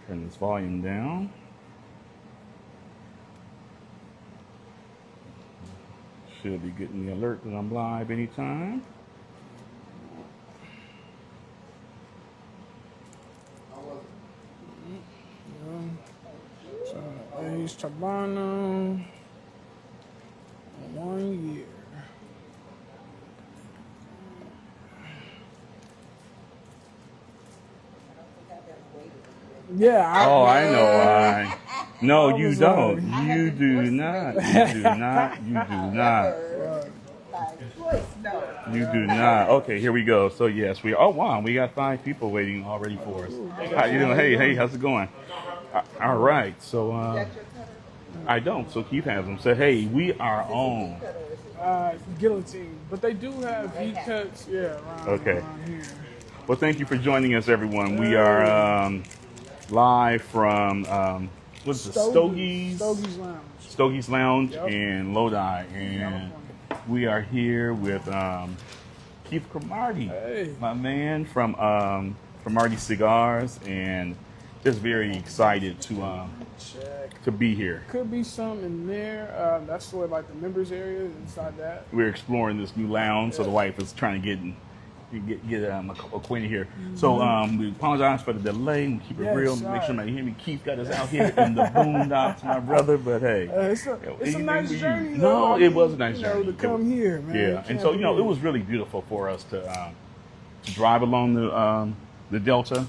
Turn this volume down. Should be getting the alert that I'm live anytime. So, aged Habano, 1 year. Yeah. I know why. No, you don't. You do not. You do not. You do not. You do not. Okay, here we go. So yes, we. Oh wow, we got 5 people waiting already for us. How you doing? Hey, how's it going? All right. So I don't. So Keith has them. So hey, we are on. Guillotine, but they do have V cuts. Yeah. Around here. Well, thank you for joining us, everyone. We are live from what's it? Stogies Lounge. Stogies Lounge in Lodi, and we are here with Keith Cromartie, my man from Cromartie Cigars, and just very excited to be here. Could be some in there. That's sort of like the members area inside that. We're exploring this new lounge, so the wife is trying to get acquainted here. So we apologize for the delay. We keep it real. Make sure you hear me. Keith got us out here in the boondocks, my brother. But hey, it's a nice journey. No, it was a nice journey to come here, man. Yeah, and so it was really beautiful for us to drive along the Delta.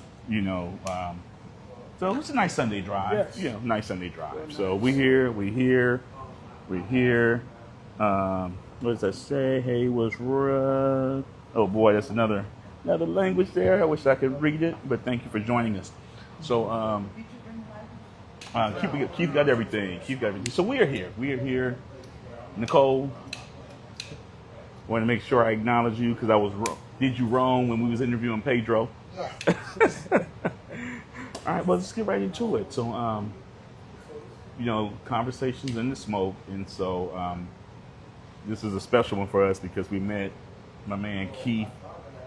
So it was a nice Sunday drive. Yes. Nice Sunday drive. So we here. What does that say? Hey, was rough. Oh boy, that's another language there. I wish I could read it, but thank you for joining us. So Keith got everything. So we are here. Nicole, I want to make sure I acknowledge you because I was wrong. Did you wrong when we was interviewing Pedro? Yes. All right, well, let's get right into it. So, conversations in the smoke, and so this is a special one for us because we met my man Keith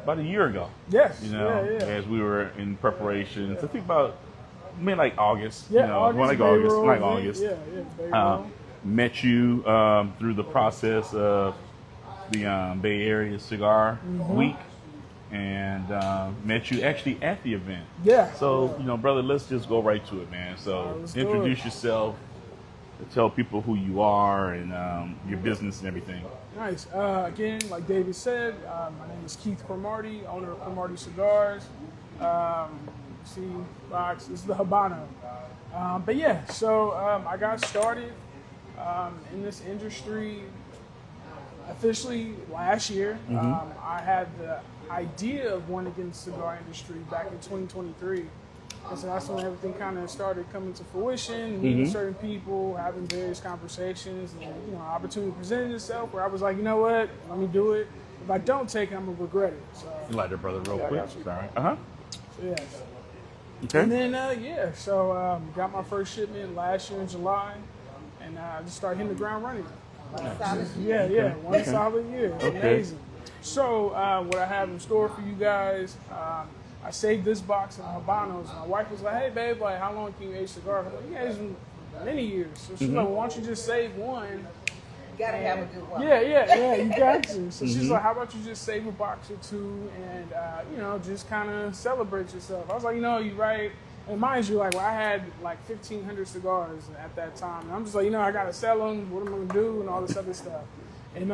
about a year ago. Yes. As we were in preparation. So I think about like August. Yeah, August. Yeah. Met you through the process of the Bay Area Cigar Week, and met you actually at the event. Yeah. So brother, let's just go right to it, man. So introduce yourself. Tell people who you are and your business and everything. Nice. Again, like David said, my name is Keith Cromartie, owner of Cromartie Cigars. See, box. This is the Habano. But yeah, so I got started in this industry officially last year. I had the idea of wanting to get in the cigar industry back in 2023. And so that's when everything kind of started coming to fruition, meeting certain people, having various conversations, and opportunity presented itself where I was like, you know what, let me do it. If I don't take it, I'm gonna regret it. So you light it, brother, real quick. Sorry. So, yes. Okay. And then so got my first shipment last year in July, and I just started hitting the ground running. One solid year. Okay. Amazing. So what I have in store for you guys. I saved this box of Habanos. My wife was like, hey, babe, like, how long can you age cigars? I'm like, you aged them many years. So she's like, well, why don't you just save one? You got to have a good one. Yeah, you got to. So she's like, how about you just save a box or two and, just kind of celebrate yourself. I was like, you're right. And mind you, I had 1,500 cigars at that time. And I'm just like, I got to sell them. What am I going to do? And all this other stuff. And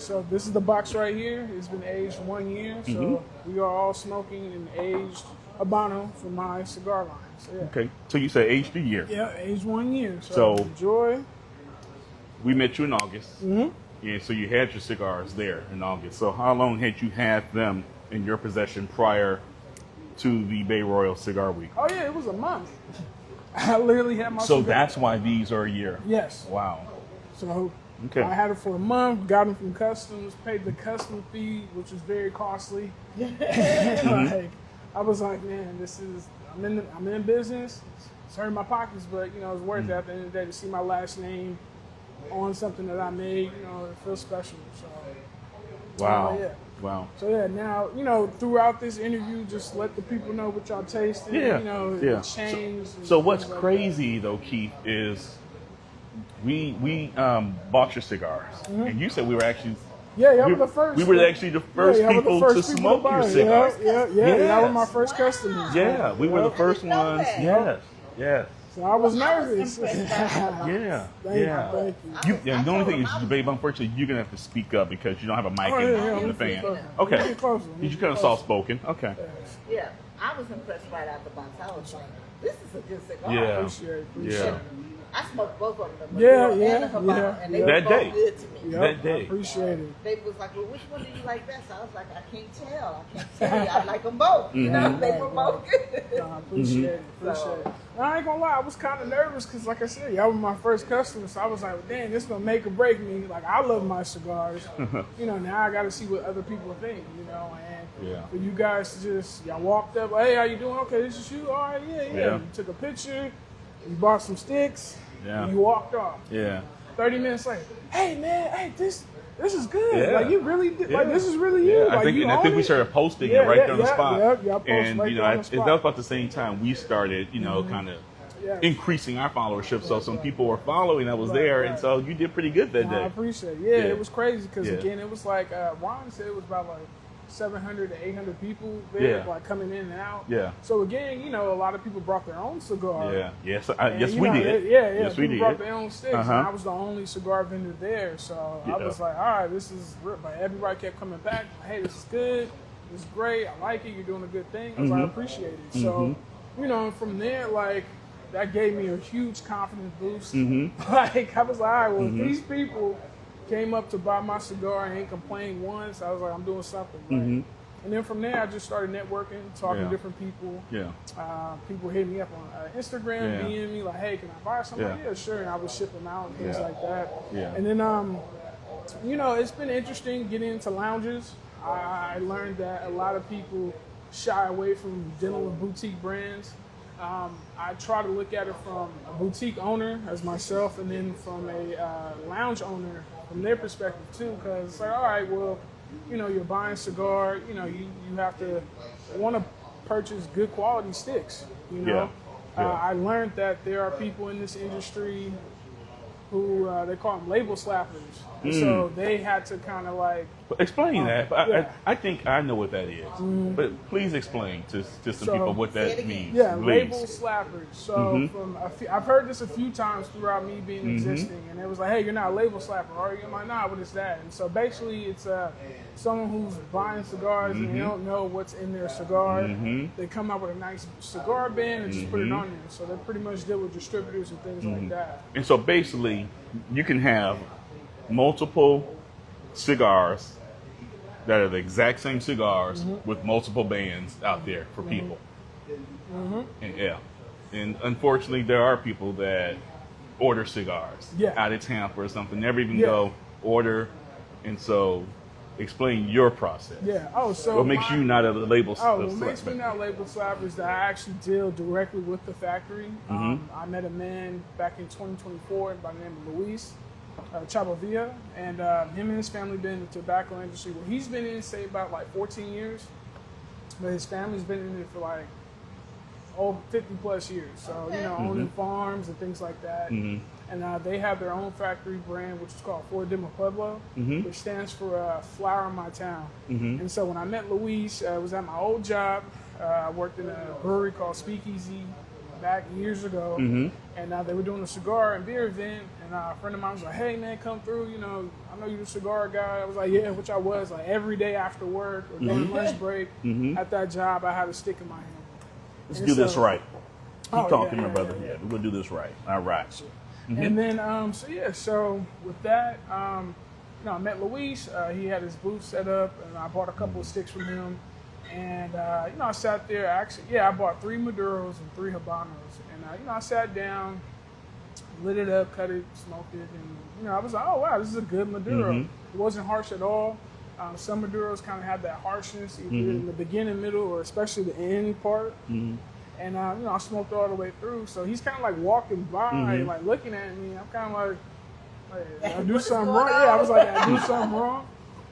so this is the box right here. It's been aged 1 year. So we are all smoking an aged Habano for my cigar line. So, yeah. Okay. So you said aged a year. Yeah, aged 1 year. So enjoy. We met you in August. Yeah, so you had your cigars there in August. So how long had you had them in your possession prior to the Bay Royal Cigar Week? Oh, yeah, it was a month. I literally had my So that's why these are a year? Yes. Wow. So okay. I had it for a month, got them from customs, paid the custom fee, which was very costly. I was like, man, I'm in business. It's hurting my pockets, but it's worth it at the end of the day to see my last name on something that I made. It feels special. So wow. Wow. So yeah, now throughout this interview, just let the people know what y'all tasted. Yeah. It changed. So what's like crazy though, Keith, is we bought your cigars, and you said we were actually. Yeah, y'all were the first. We were actually the first people to smoke your cigars. Yeah. Y'all were my first customers. Yeah, we were the first ones. Yes. So I was nervous. Yeah. Thank you. The only thing is, babe, unfortunately, you're gonna have to speak up because you don't have a mic in the fan. Okay. You're kind of soft spoken. Okay. Yeah, I was impressed right out the box. I was like, this is a good cigar. Yeah. Appreciate Yeah. it. I smoked both of them. Yeah. And they were That both day. good to me. That day. I appreciate it. They was like, well, which one do you like best? I was like, I can't tell you. I like them both. You know, they were both good. I appreciate it. I ain't gonna lie, I was kind of nervous because, like I said, y'all were my first customer, so I was like, "Damn, this gonna make or break me." Like, I love my cigars. Now I got to see what other people think. And for you guys to just y'all walked up, hey, how you doing? Okay, this is you. All right, yeah. You took a picture. You bought some sticks. Yeah. And you walked off. Yeah. 30 minutes later, hey man, hey this is good. Yeah. Like you really did. Like this is really you. I Like, think we started posting it right there on the spot. Yeah, and right there on the spot. that was about the same time we started, kind of increasing our followership. So some people were following that was there, and so you did pretty good that day. I appreciate it. Yeah, it was crazy because again, it was like Ron said it was about like 700 to 800 people there, like coming in and out. Yeah. So again, a lot of people brought their own cigar. Yeah. Yes, we did. Yeah. Yes, we did. Brought their own sticks, and I was the only cigar vendor there. So I was like, all right, this is real. But everybody kept coming back. Hey, this is good. This is great. I like it. You're doing a good thing. I was like, I appreciate it. So, and from there, like, that gave me a huge confidence boost. Like, I was like, all right, well, if these people came up to buy my cigar and ain't complained once, I was like, I'm doing something right. And then from there, I just started networking, talking to different people. Yeah. People hit me up on Instagram, DM me like, hey, can I buy something? Yeah, sure. And I would ship them out and things like that. Yeah. And then, it's been interesting getting into lounges. I learned that a lot of people shy away from dealing with boutique brands. I try to look at it from a boutique owner as myself, and then from a lounge owner from their perspective too, because it's like, all right, well, you're buying a cigar, you have to want to purchase good quality sticks, I learned that there are people in this industry who they call them label slappers. And so they had to kind of like explain that. I think I know what that is, but please explain to some people what that means. Yeah, label slappers. So I've heard this a few times throughout me being existing, and it was like, hey, you're not a label slapper, are you? I'm like, nah, what is that? And so basically, it's someone who's buying cigars and they don't know what's in their cigar. They come out with a nice cigar band and just put it on there. So they pretty much deal with distributors and things like that. And so basically, you can have multiple cigars that are the exact same cigars with multiple bands out there for people. And unfortunately, there are people that order cigars out of town for something, never even go order. And so explain your process. So what makes you not a label slapper? What makes me not a label slapper is that I actually deal directly with the factory. I met a man back in 2024 by the name of Luis Chabovilla, and him and his family been in the tobacco industry. Well, he's been in it, say, about like 14 years, but his family's been in it for like 50 plus years. So, owning farms and things like that. And they have their own factory brand, which is called Flor de Mi Pueblo, which stands for Flower in My Town. And so when I met Luis, it was at my old job. I worked in a brewery called Speakeasy back years ago. And they were doing a cigar and beer event. And a friend of mine was like, hey, man, come through. I know you're the cigar guy. I was like, yeah, which I was. Like every day after work or during lunch break at that job, I had a stick in my hand. Let's do this right. Keep talking, my brother. Yeah, we're going to do this right. All right. And then, so with that, I met Luis. He had his booth set up, and I bought a couple of sticks from him. And, I sat there. Actually, I bought 3 Maduros and 3 Habanos. And, I sat down, lit it up, cut it, smoked it. And, I was like, oh, wow, this is a good Maduro. It wasn't harsh at all. Some Maduros kind of had that harshness either in the beginning, middle, or especially the end part. And, I smoked all the way through. So he's kind of like walking by, like looking at me. I'm kind of like, did I do something wrong? Yeah, I was like, did I do something wrong?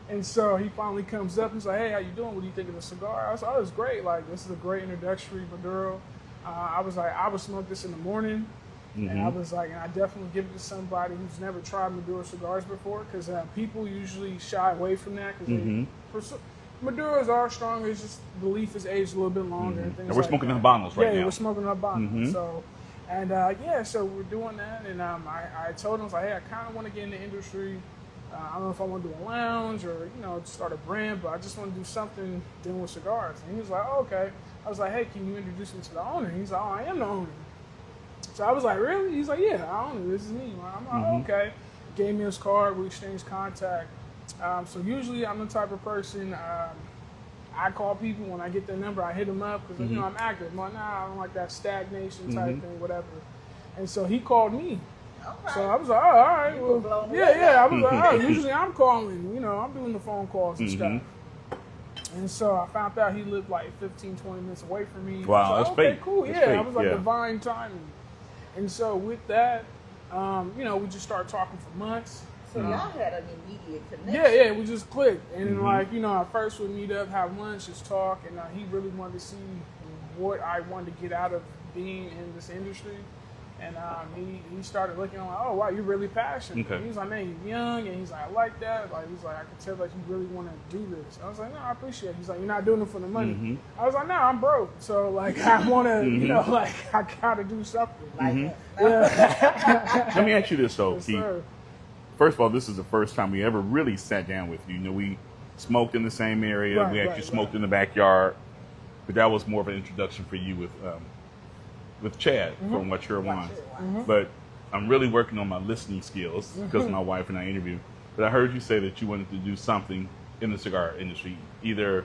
And so he finally comes up. He's like, "Hey, how you doing? What do you think of the cigar?" I was like, "Oh, it's great. Like, this is a great introductory Maduro." I was like, "I would smoke this in the morning," and I was like, "And I definitely give it to somebody who's never tried Maduro cigars before, because people usually shy away from that because Maduros are stronger. It's just the leaf is aged a little bit longer and things And we're like smoking that. Habanos right now. Yeah, we're smoking Habanos. So, and so we're doing that, and I told him, I was like, "Hey, I kind of want to get in the industry. I don't know if I want to do a lounge or, start a brand, but I just want to do something dealing with cigars." And he was like, "Oh, okay." I was like, "Hey, can you introduce me to the owner?" He's like, "Oh, I am the owner." So I was like, "Really?" He's like, "Yeah, I own it. This is me." I'm like, "Oh, okay." Gave me his card. We exchanged contact. So usually I'm the type of person, I call people when I get their number. I hit them up because, I'm active. I'm like, "Nah, I don't like that stagnation type thing, whatever." And so he called me. Okay. So I was like, "Oh, all right." You were blown away. I was like, "Oh, usually I'm calling, I'm doing the phone calls and stuff." And so I found out he lived like 15, 20 minutes away from me. Wow, I was like, that's okay, fate. cool. That's Yeah, fate, I was like yeah. divine timing. And so with that, we just started talking for months. So y'all had an immediate connection. Yeah, we just clicked. And at first we'd meet up, have lunch, just talk. And he really wanted to see what I wanted to get out of being in this industry. And he started looking, like, "Oh, wow, you're really passionate." Okay. And he's like, "Man, you're young." And he's like, "I like that." Like, he's like, "I can tell that you really want to do this." I was like, "No, I appreciate it." He's like, "You're not doing it for the money." I was like, "No, I'm broke. So, like, I want to, I got to do something." Like Let me ask you this, though, Yes, Keith. sir. First of all, this is the first time we ever really sat down with you. We smoked in the same area. Right, we actually right, smoked in the backyard. But that was more of an introduction for you with Chad from What You're One. But I'm really working on my listening skills because of my wife and I interview. But I heard you say that you wanted to do something in the cigar industry, either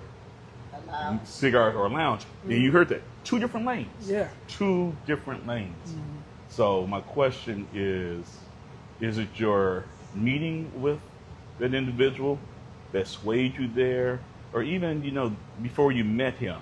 cigars or a lounge. And you heard that. 2 different lanes. Yeah. 2 different lanes. So my question is it your meeting with that individual that swayed you there? Or even, before you met him,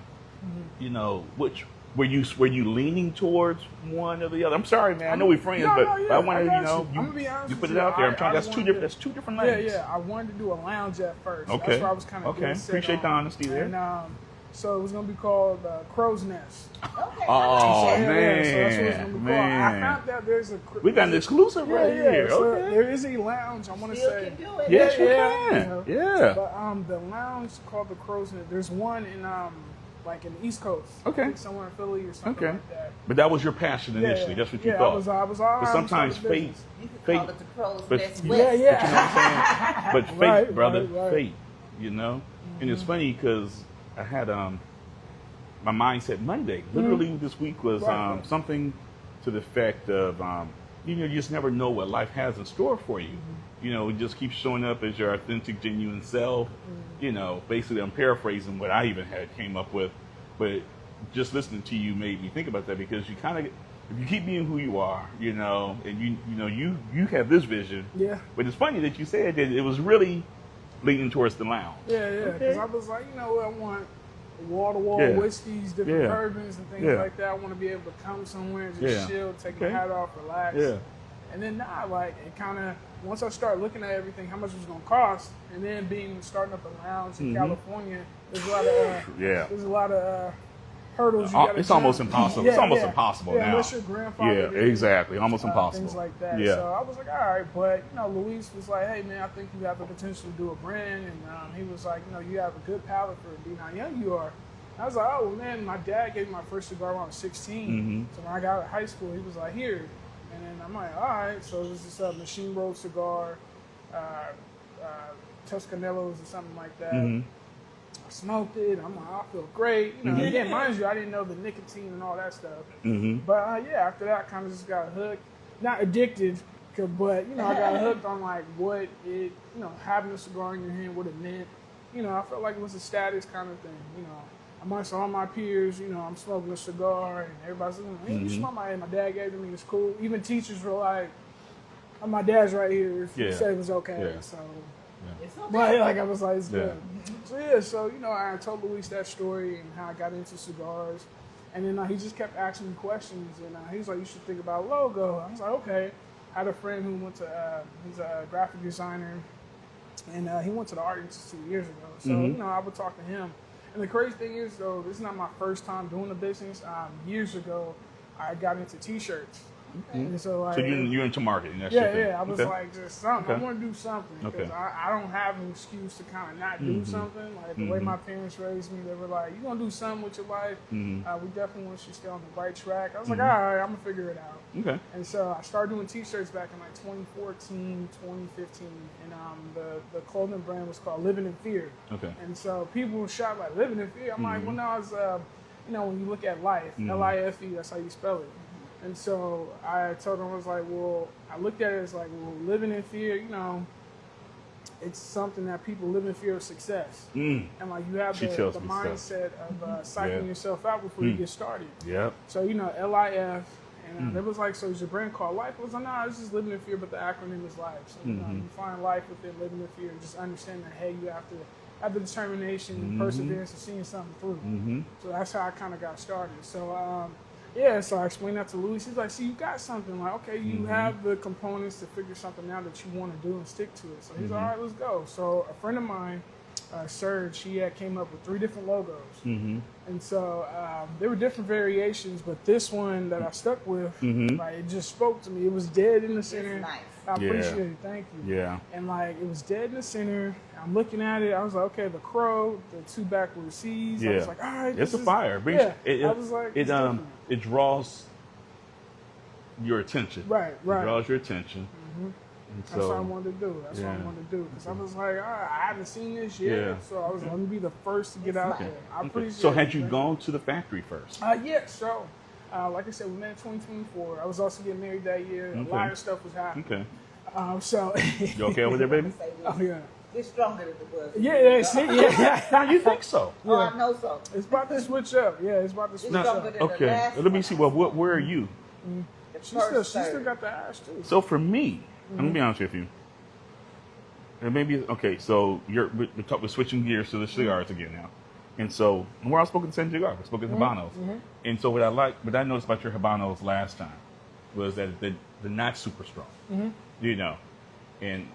which were you leaning towards one or the other? I'm sorry, man. I know we're friends, but I wanted I'm to, gonna be honest you with put it you. out there. I'm trying. I That's wanted that's 2 different lanes. Yeah. I wanted to do a lounge at first. Okay. That's where I was kind of Okay. Appreciate the honesty there. And so it was gonna be called Crow's Nest. Okay. Oh So that's what it's gonna be called. I man. found out there's a. We got an exclusive right here. So Okay. there is a lounge. I want to Still say. can do it. Yes, you Yeah, can. Yeah. But the lounge called the Crow's Nest. There's one in like in the East Coast. Okay. I think somewhere in Philly or something like that. But that was your passion initially. That's what you thought. I was But sometimes fate, You could fate, call it the Crow's but Nest you West. know what I'm saying? But fate, Right, brother, right. fate. And it's funny because I had my mindset Monday. Literally this week was Right. something to the effect of you just never know what life has in store for you. It just keeps showing up as your authentic, genuine self. Basically I'm paraphrasing what I even came up with, but just listening to you made me think about that, because you kind of, if you keep being who you are, and you have this vision. Yeah. But it's funny that you said that it was really leaning towards the lounge. Yeah. Because Okay. I was like, I want wall-to-wall Yeah. whiskeys, different Yeah. bourbons and things Yeah. like that. I want to be able to come somewhere and just Yeah. chill, take Okay. my hat off, relax. Yeah. And then it kind of, once I started looking at everything, how much it was going to cost, and then starting up a lounge in California, there's a lot of there's a lot of hurdles you got to It's almost impossible. It's almost impossible now. Unless your grandfather Yeah, did, exactly. Almost impossible. things like that. Yeah. So I was like, all right, but Luis was like, hey man, I think you have the potential to do a brand, and he was like, you have a good palate for being how young you are. I was like, oh well, man, my dad gave me my first cigar when I was 16. So when I got out of high school, he was like, here. And then I'm like, all right, so this is a machine rolled cigar, Tuscanellos or something like that. I smoked it. I'm like, I feel great. Again, mind you, I didn't know the nicotine and all that stuff. But after that, I kind of just got hooked. Not addicted, but I got hooked on like what it, having a cigar in your hand, what it meant. I felt like it was a status kind of thing. Amongst all my peers, I'm smoking a cigar, and everybody's like, hey, you smoke my, and my dad gave it to me. It's cool. Even teachers were like, oh, my dad's right here. He said it was okay. Yeah. So, It's okay. but I was like, it's Yeah. good. So I told Luis that story and how I got into cigars, and then he just kept asking me questions, and he was like, you should think about a logo. I was like, okay. I had a friend who went to, he's a graphic designer, And he went to the Art Institute years ago. So, you know, I would talk to him. And the crazy thing is, though, this is not my first time doing the business. Years ago, I got into T-shirts. And so, like, So you're into marketing? That's yeah. I was like, just something. Okay. I want to do something because I don't have an excuse to kind of not do something. Like the way my parents raised me, they were like, "You gonna do something with your life? We definitely want you to stay on the right track." I was like, "All right, I'm gonna figure it out." Okay. And so I started doing T-shirts back in like 2014, 2015, and the clothing brand was called Living in Fear. Okay. And so people were shocked, like, Living in Fear. I'm like, well, no, it's you know, when you look at life, L-I-F-E, that's how you spell it. And so I told them, I was like, well, I looked at it as like, well, living in fear, you know, it's something that people live in fear of success. And like you have the mindset of psyching yourself out before you get started. Yep. So, you know, L-I-F, and it was like, so is your brand called Life? I was like, no, it's just living in fear, but the acronym is Life. So, you know, you find life within living in fear and just understand that, hey, you have to have the determination and perseverance of seeing something through. So that's how I kind of got started. So, yeah, so I explained that to Louis. He's like, see, you got something. Like, okay, you have the components to figure something out that you want to do and stick to it. So he's like, all right, let's go. So a friend of mine, Serge, he had came up with 3 different logos. And so there were different variations, but this one that I stuck with, like, it just spoke to me. It was dead in the center. It's nice. I appreciate it. Thank you. Yeah. And, like, it was dead in the center. I'm looking at it. I was like, okay, the crow, the 2 backward C's. Yeah. I was like, all right. It's a fire. I was like, it draws your attention. Right. It draws your attention. And That's what I wanted to do. That's what I wanted to do. Because I was like, all right, I haven't seen this yet. Yeah. So I was let me be the first to get out there. I appreciate So it. had you gone to the factory first? Yeah, so like I said, we met in 2024. I was also getting married that year. A lot of stuff was happening. Okay. So You okay over there, baby? oh yeah. It's stronger than it was. Yeah. You think so? Oh, I know so. It's about to switch up. Yeah, it's about to switch stronger up. than the Okay. last Let me see. Well, where are you? She still got the ash too. So for me, I'm gonna be honest with you. And maybe okay. So we're switching gears to the cigars again now, and so we're all smoking the same cigar. We're smoking Habanos, and so what I noticed about your Habanos last time was that they're not super strong, you know, and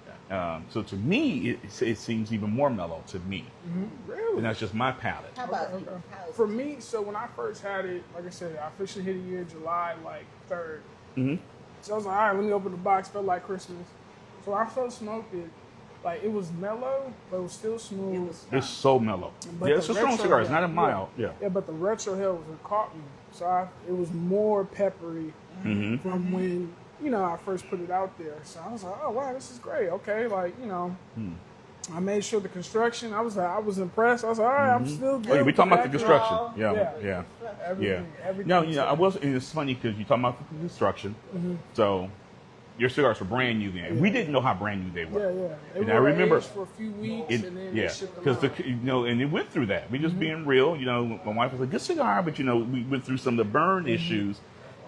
so to me it seems even more mellow to me, Really? and that's just my palate. How about you? How is For it? me, so when I first had it, like I said, I officially hit a year July like 3rd. So I was like, all right, let me open the box. Felt like Christmas. So I first smoked it. Like, it was mellow, but it was still smooth. It was It's so mellow. But Yeah, it's the a strong retro cigar. It's head- not a mild. Yeah. Yeah, but the retro head was what caught me. So it was more peppery from when, you know, I first put it out there. So I was like, oh, wow, this is great. Okay, like, you know, I made sure the construction, I was impressed. I was like, all right, I'm still good. Oh, yeah, we with talking about the packaging. construction. Yeah. Everything. No, you know, I was. And it's funny because you talking about the construction. So your cigars were brand new then. We didn't know how brand new they were. Yeah. They And I were remember aged for a few weeks, and then they shipped them out. you know, and it went through that. We just being real. You know, my wife was like, "Good cigar," but you know, we went through some of the burn issues,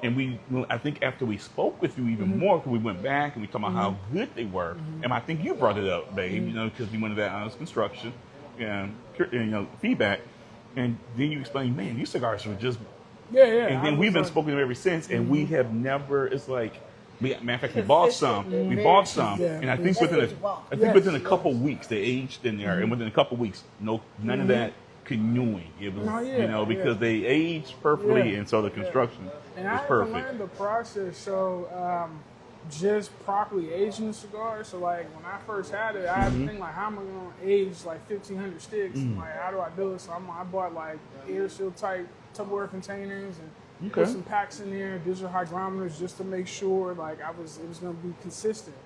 and I think after we spoke with you even more, because we went back and we talked about how good they were, and I think you brought it up, babe. You know, because we wanted that honest construction, and you know, feedback, and then you explained, man, these cigars were just. Yeah. And then we've been spoken to ever since, and we have never. It's like. Matter of fact, we bought some. And I think within a couple weeks they aged in there, and within a couple weeks, none of that canoeing. It was, you know, because they aged perfectly, and so the construction And was I perfect. learned the process. So just properly aging the cigar. So like when I first had it, I had to think like, how am I gonna age like 1,500 sticks? Like, how do I do it? So I bought like air seal type Tupperware containers and. Put some packs in there, digital hygrometers, just to make sure like it was going to be consistent.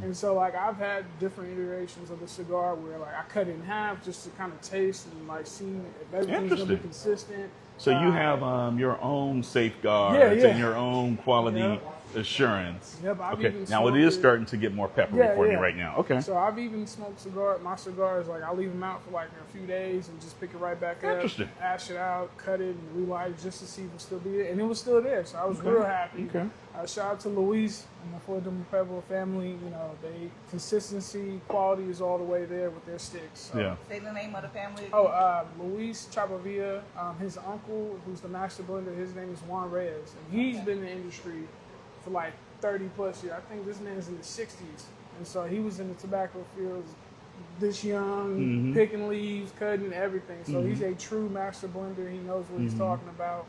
And so like I've had different iterations of the cigar where like I cut it in half just to kind of taste and like see if everything's going to be consistent. So you have your own safeguards and your own quality assurance. Yep, I've okay. even Now it is starting to get more peppery for you right now. Okay. So I've even smoked my cigars, like I'll leave them out for like a few days and just pick it right back up, ash it out, cut it, and relight it just to see if it still be there. And it was still there, so I was real happy. Okay. Shout out to Luis and the Fort Pebble family. You know, consistency, quality is all the way there with their sticks. So. Say the name of the family. Luis Chabavilla. His uncle, who's the master blender, his name is Juan Reyes, and he's been in the industry for like 30 plus years. I think this man is in the 60s, and so he was in the tobacco fields this young, picking leaves, cutting everything. So he's a true master blender. He knows what he's talking about.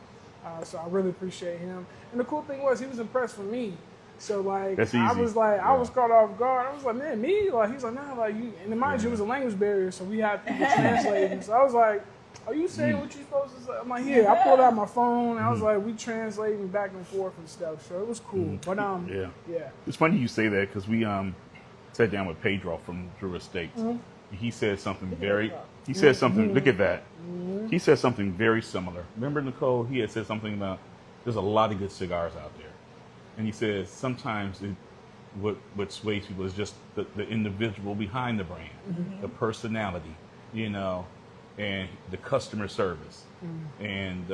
So I really appreciate him. And the cool thing was he was impressed with me. So like I was like I was caught off guard. I was like, man, me? Like he's like, nah, like you. And mind you, it was a language barrier, so we had people translating. So I was like, are you saying what you supposed to say? I'm like, yeah. I pulled out my phone. And I was like, we translating back and forth and stuff. So it was cool. But yeah. It's funny you say that because we sat down with Pedro from Drew Estates. He said something very. He said something. Look at that. He said something very similar. Remember, Nicole? He had said something about there's a lot of good cigars out there, and he says sometimes what sways people is just the individual behind the brand, the personality, you know, and the customer service. And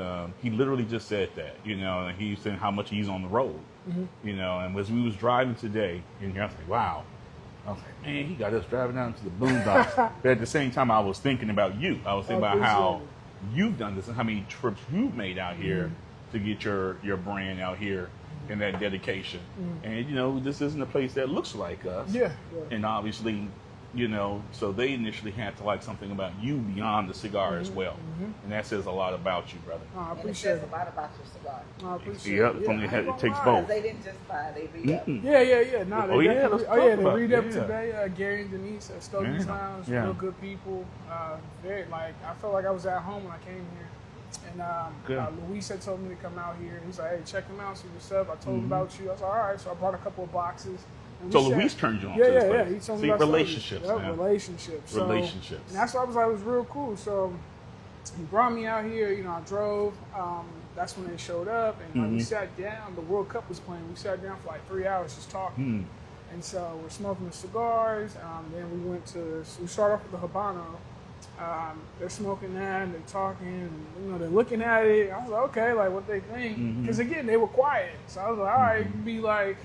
he literally just said that, you know, and he's saying how much he's on the road, you know. And as we was driving today, and I was like, wow. I was like, man, he got us driving down to the boondocks. But at the same time, I was thinking about you. I was thinking about how you've done this and how many trips you've made out here to get your brand out here and that dedication. And, you know, this isn't a place that looks like us. Yeah. And obviously, you know, so they initially had to like something about you beyond the cigar as well. And that says a lot about you, brother. Oh, I And it appreciate says it. a lot about your cigar. I appreciate Yep, it. it's only I ain't it gonna takes lie. both. They didn't just buy, they re-up. Yeah. No, they let's talk they about read it. up Yeah. today. Gary and Denise at Stogies Lounge, Yeah. real good people. Very like I felt like I was at home when I came here. And Luis had told me to come out here. He's like, hey, check him out, see what's up. I told him about you. I was like, all right. So I brought a couple of boxes. And So we Luis sat- turned you on to this place. He told me See, about relationships, Stogies. man. Relationships. So, Relationships. And that's why I was like, it was real cool. So he brought me out here. You know, I drove. That's when they showed up. And like, we sat down. The World Cup was playing. We sat down for like 3 hours just talking. And so we're smoking the cigars. Then we start off with the Habano. They're smoking that and they're talking and, you know, they're looking at it. I was like, okay, like what they think. Because again, they were quiet. So I was like, all right, it can be like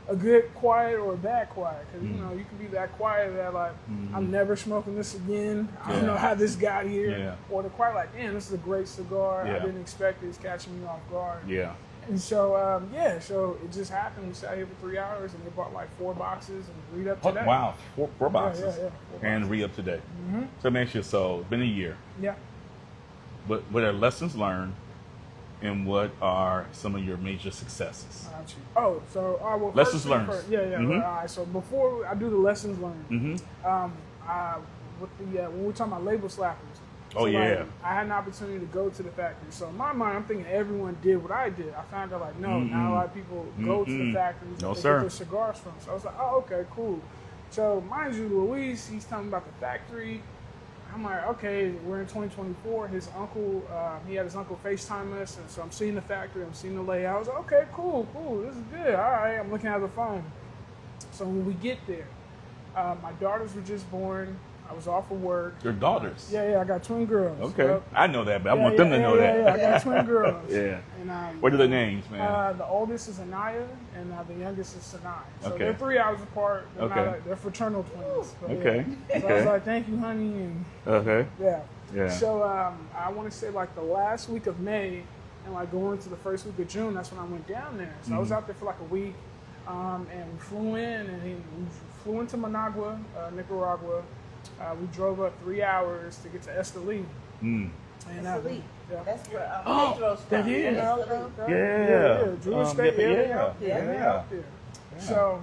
a good quiet or a bad quiet. Because, you know, you can be that quiet that like, I'm never smoking this again. I don't know how this got here. Yeah. Or the quiet like, damn, this is a great cigar. Yeah. I didn't expect it. It's catching me off guard. Yeah. And so, so it just happened. We sat here for 3 hours and they bought like 4 boxes and read up Oh, today. wow, four boxes. Yeah, 4 And boxes. re-up today. So, man, so it's been a year. Yeah. But what are lessons learned and what are some of your major successes? Got you. Oh, so well, Lessons first learned. Yeah. Mhm. All right. So before I do the lessons learned, with the when we're talking about label slappers. Oh, so, yeah. Like, I had an opportunity to go to the factory. So in my mind, I'm thinking everyone did what I did. I found out like no, not a lot of people go to the factories. No, they sir. Get their cigars from. So I was like, oh, okay, cool. So mind you, Luis, he's telling me about the factory. I'm like, okay, we're in 2024. His uncle, he had his uncle FaceTime us, and so I'm seeing the factory, I'm seeing the layout. I was like, okay, cool, this is good. All right, I'm looking at the phone. So when we get there, my daughters were just born. I was off of work. Your daughters? Yeah, I got twin girls. Okay. Yep. I know that, but I want them to know that. Yeah, I got twin girls. Yeah. And, What are the names, man? the oldest is Anaya, and the youngest is Sanai. So Okay. they're 3 hours apart. They're, Okay. not, they're fraternal twins. But, Okay. yeah. So I was like, thank you, honey, and Okay. yeah. Yeah. So I want to say like the last week of May and like going into the first week of June, that's when I went down there. So I was out there for like a week, and we flew in and we flew into Managua, Nicaragua. We drove up 3 hours to get to Esteli. And That's elite. yeah. That's where Oh, Pedro's that from. is. Esteli. Yeah. Drew Estate, yeah. yeah. So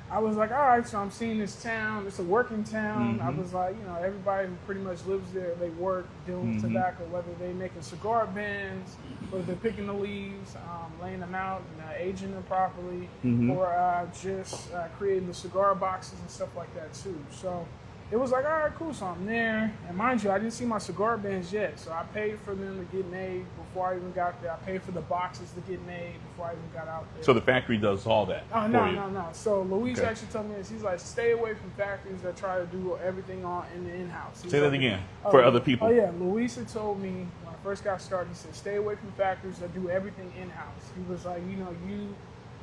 I was like, all right, so I'm seeing this town. It's a working town. I was like, you know, everybody who pretty much lives there, they work dealing with tobacco, whether they making cigar bands, whether they're picking the leaves, laying them out and aging them properly, or just creating the cigar boxes and stuff like that too. So it was like, all right, cool. So I'm there, and mind you, I didn't see my cigar bands yet. So I paid for them to get made before I even got there. I paid for the boxes to get made before I even got out there. So the factory does all that Oh, for no, you? no. So Luis Okay. actually told me this. He's like, stay away from factories that try to do everything in the in-house. He's Say that like, again for other people. Oh, yeah. Luis had told me when I first got started, he said, stay away from factories that do everything in-house. He was like,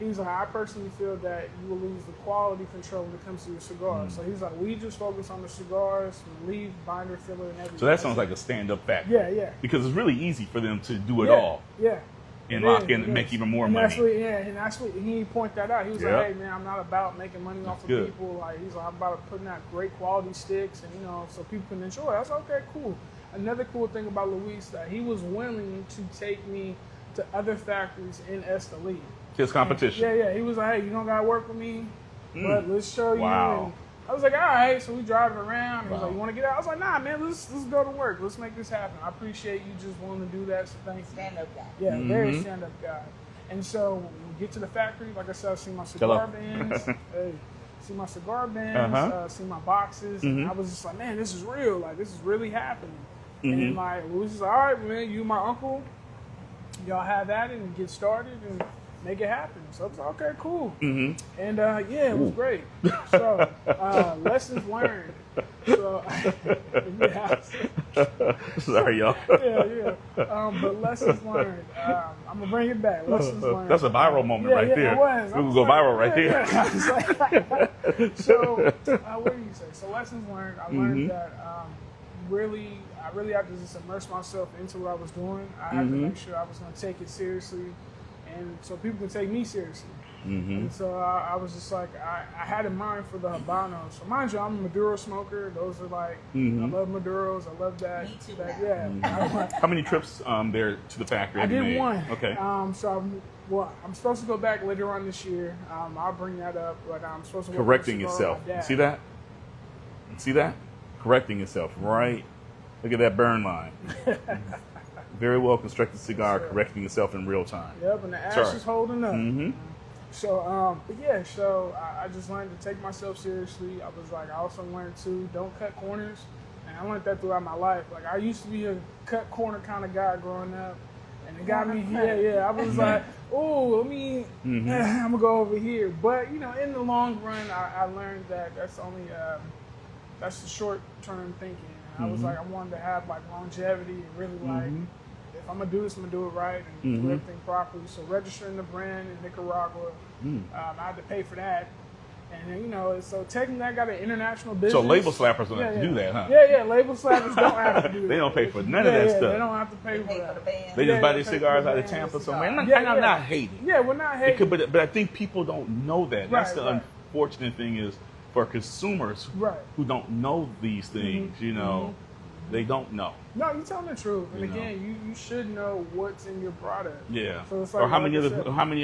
he was like, I personally feel that you will lose the quality control when it comes to your cigars. So he's like, we just focus on the cigars, leaf, binder, filler, and everything. So that sounds like a stand-up factory. Yeah. Because it's really easy for them to do it Yeah, all. Yeah. and lock in and make even more and money. That's what he pointed that out. He was Yep. like, hey man, I'm not about making money off of good. people. Like he's like, I'm about putting out great quality sticks and so people can enjoy it. I was like, okay, cool. Another cool thing about Luis that he was willing to take me to other factories in Esteli. His competition. He was like, hey, you don't gotta work with me, but let's show you. Wow. And I was like, all right. So we driving around. He was Wow. like, you want to get out? I was like, nah, man, let's go to work. Let's make this happen. I appreciate you just willing to do that. So thank you. Stand-up guy. Yeah, very stand-up guy. And so when we get to the factory, like I said, I see my cigar bands. See my cigar bands. See my boxes. And I was just like, man, this is real. Like this is really happening. And then like, we was just like, all right, man, you, my uncle, y'all have at it and get started and make it happen. So I was like, okay, cool. And it was great. So lessons learned. So Sorry, y'all. But lessons learned. I'm gonna bring it back. Lessons learned. That's a viral moment right there. It was. We will go viral right there. So what do you say? So lessons learned. I learned that I really had to just immerse myself into what I was doing. I had to make sure I was going to take it seriously, and so people can take me seriously. And so I was just like, I had in mind for the Habanos. So mind you, I'm a Maduro smoker. Those are like, I love Maduros. I love that. Me too. How many trips there to the factory? I have you did made? one. Okay. So I'm supposed to go back later on this year. I'll bring that up, but I'm supposed to work Correcting on a cigar itself. with my You dad. see that? See that? Correcting itself. Right. Look at that burn line. Very well constructed cigar, correcting itself in real time. Yep, and the ash Sorry. is holding up. So, so I just learned to take myself seriously. I was like, I also learned to don't cut corners, and I learned that throughout my life. Like I used to be a cut corner kind of guy growing up, and it got me. I was like, oh, I'm gonna go over here. But in the long run, I learned that that's only that's the short term thinking. I was like, I wanted to have like longevity and really like, if I'm gonna do this, I'm gonna do it right and do everything properly. So registering the brand in Nicaragua, I had to pay for that. And then, so technically I got an international business. So label slappers don't have to do that, huh? Yeah, label slappers don't have to do that. They don't pay for none of that stuff. They don't have to pay for For the that. band. They just buy they their pay cigars for out the of Tampa bands. somewhere. And I'm Yeah, not hating. Yeah, we're not hating. But I think people don't know that. That's Right, the right. unfortunate thing is for consumers Right. who don't know these things, they don't know. No, you're telling the truth. And You know. again, you should know what's in your product. Yeah. So it's like, Or how like many I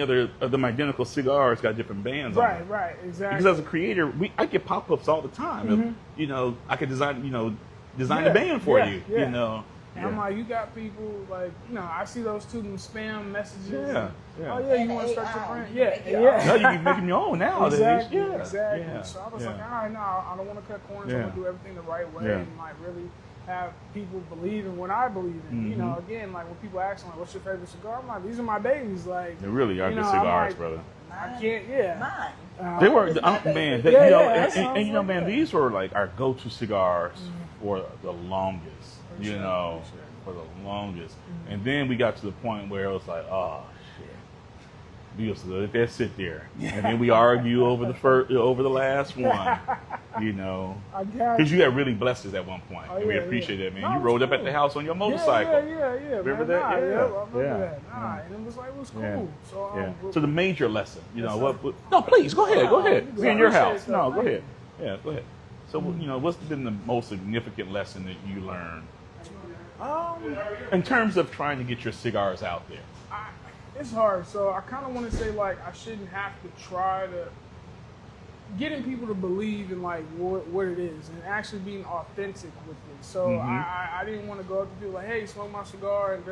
other said. of them identical cigars got different bands on them. Right, exactly. Because as a creator, I get pop-ups all the time. I could design a band for you. Yeah. And I'm like, you got people like, I see those two spam messages. Yeah, yeah. Oh yeah, you And want to start your AI, brand? you Yeah, make your yeah. Now you can make them your own nowadays. Exactly, Yeah. exactly. Yeah. So I was yeah. like, all right, no, I don't want to cut corners. Yeah. I'm gonna do everything the right way Yeah. and like really have people believe in what I believe in. Again, like when people ask me, like, what's your favorite cigar? I'm like, these are my babies. Like They really are good I'm cigars, like, brother. I can't. Mine. They were, It's my man. favorite. that And sounds like man, that. these were like our go-to cigars for the longest. For sure. For the longest. And then we got to the point where it was like, oh shit, we used to let that sit there, and then we argue over the last one. I got Because you had really blessed us at one point, Oh, and we yeah, appreciate yeah. that, man. No, you it's rode up at cool. the house on your motorcycle. Yeah. Remember man, that? Nah, Yeah. I remember Yeah. that. Nah, and it was like, it was cool. Yeah. So, Yeah. So the major lesson, Yes, what? No, please go ahead. Go ahead. you We're in your appreciate house. that, No, go man. ahead. Yeah, go ahead. So what's been the most significant lesson that you learned in terms of trying to get your cigars out there? It's hard. So I kind of want to say like I shouldn't have to try to getting people to believe in like what it is and actually being authentic with it. So I didn't want to go up to people like, hey, smoke my cigar and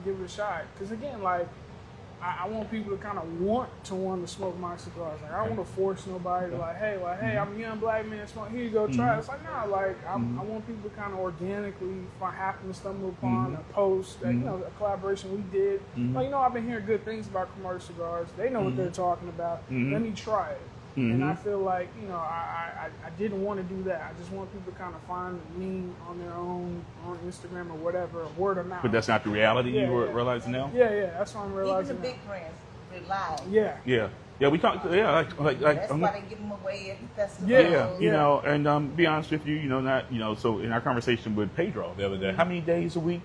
give it a shot. Because again, like I want people to kind of want to smoke my cigars. Like I don't want to force nobody to hey, I'm a young black man, smoke. Here you go, try it. It's like nah, like I want people to kind of organically, if I happen to stumble upon a post that a collaboration we did. Like I've been hearing good things about Cromartie Cigars. They know what they're talking about. Let me try it. And I feel like, I didn't want to do that. I just want people to kind of find me on their own, on Instagram or whatever, word of mouth. But that's not the reality Yeah, you yeah. realizing now? Yeah, that's what I'm Even the realizing. big brands rely. Yeah. We talked. Yeah, like That's why they give them away at the festival. Yeah. And be honest with you, so in our conversation with Pedro the other day, how many days a week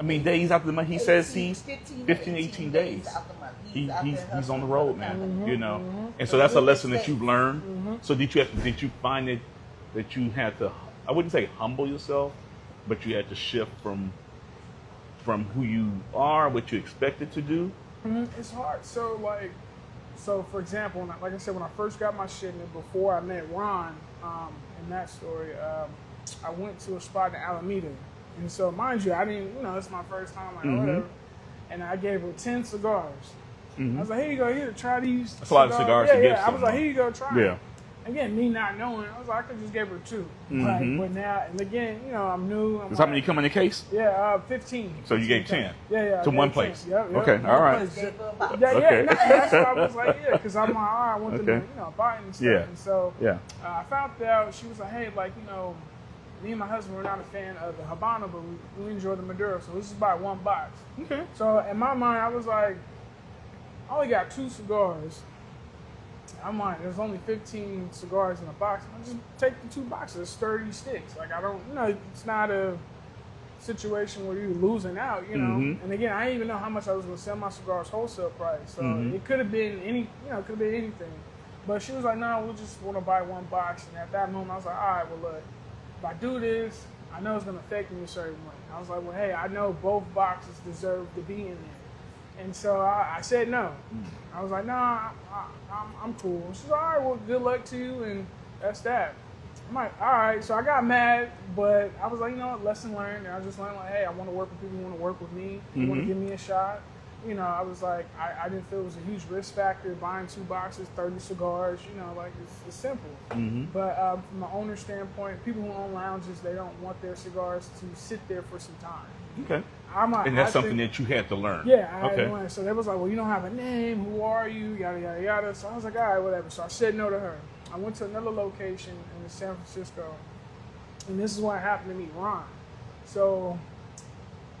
I mean, days out the month. He says he's 15 15, 18 days. out the month. He's out there on the hustling. road, man. You know, and so that's a lesson that you've learned. So did you find it that you had to? I wouldn't say humble yourself, but you had to shift from who you are, what you expected to do. It's hard. So for example, like I said, when I first got my shit, and before I met Ron, in that story, I went to a spot in Alameda, and so mind you, I didn't, it's my first time, like whatever, and I gave her 10 cigars. I was like, here you go, here, try these. That's a lot of cigars to give I was like, here you go, try Yeah. it. Again, me not knowing, I was like, I could just give her 2. Like, but now, and again, I'm new. Does how many come in the case? Yeah, 15. So you gave 10. Yeah. To I one gave 10. place. Yep. Okay, all right. Gave her a box. Okay. That's why I was like, because I'm like, all right, I want them Okay. to, buy it and stuff. Yeah. And so Yeah. I found out, she was like, hey, like, me and my husband were not a fan of the Habano, but we enjoy the Maduro, so let's just buy 1 box. Okay. So in my mind, I was like, I only got 2 cigars. I'm like, there's only 15 cigars in a box. I'll just take the 2 boxes. It's 30 sticks. Like, I don't, it's not a situation where you're losing out, And again, I didn't even know how much I was going to sell my cigars wholesale price. So it could have been it could have been anything. But she was like, no, we'll just want to buy 1 box. And at that moment, I was like, all right, well, look, if I do this, I know it's going to affect me a certain way. I was like, well, hey, I know both boxes deserve to be in there. And so I said no. I was like, nah, I'm cool. She's like, all right, well, good luck to you, and that's that. I'm like, all right. So I got mad, but I was like, lesson learned. And I just learned, like, hey, I want to work with people who want to work with me, who want to give me a shot. I was like, I didn't feel it was a huge risk factor buying 2 boxes, 30 cigars, like it's simple. But from an owner standpoint, people who own lounges, they don't want their cigars to sit there for some time. Okay. And that's something that you had to learn. Yeah, I had to learn. So they was like, well, you don't have a name. Who are you? Yada, yada, yada. So I was like, all right, whatever. So I said no to her. I went to another location in San Francisco, and this is what happened to meet Ron. So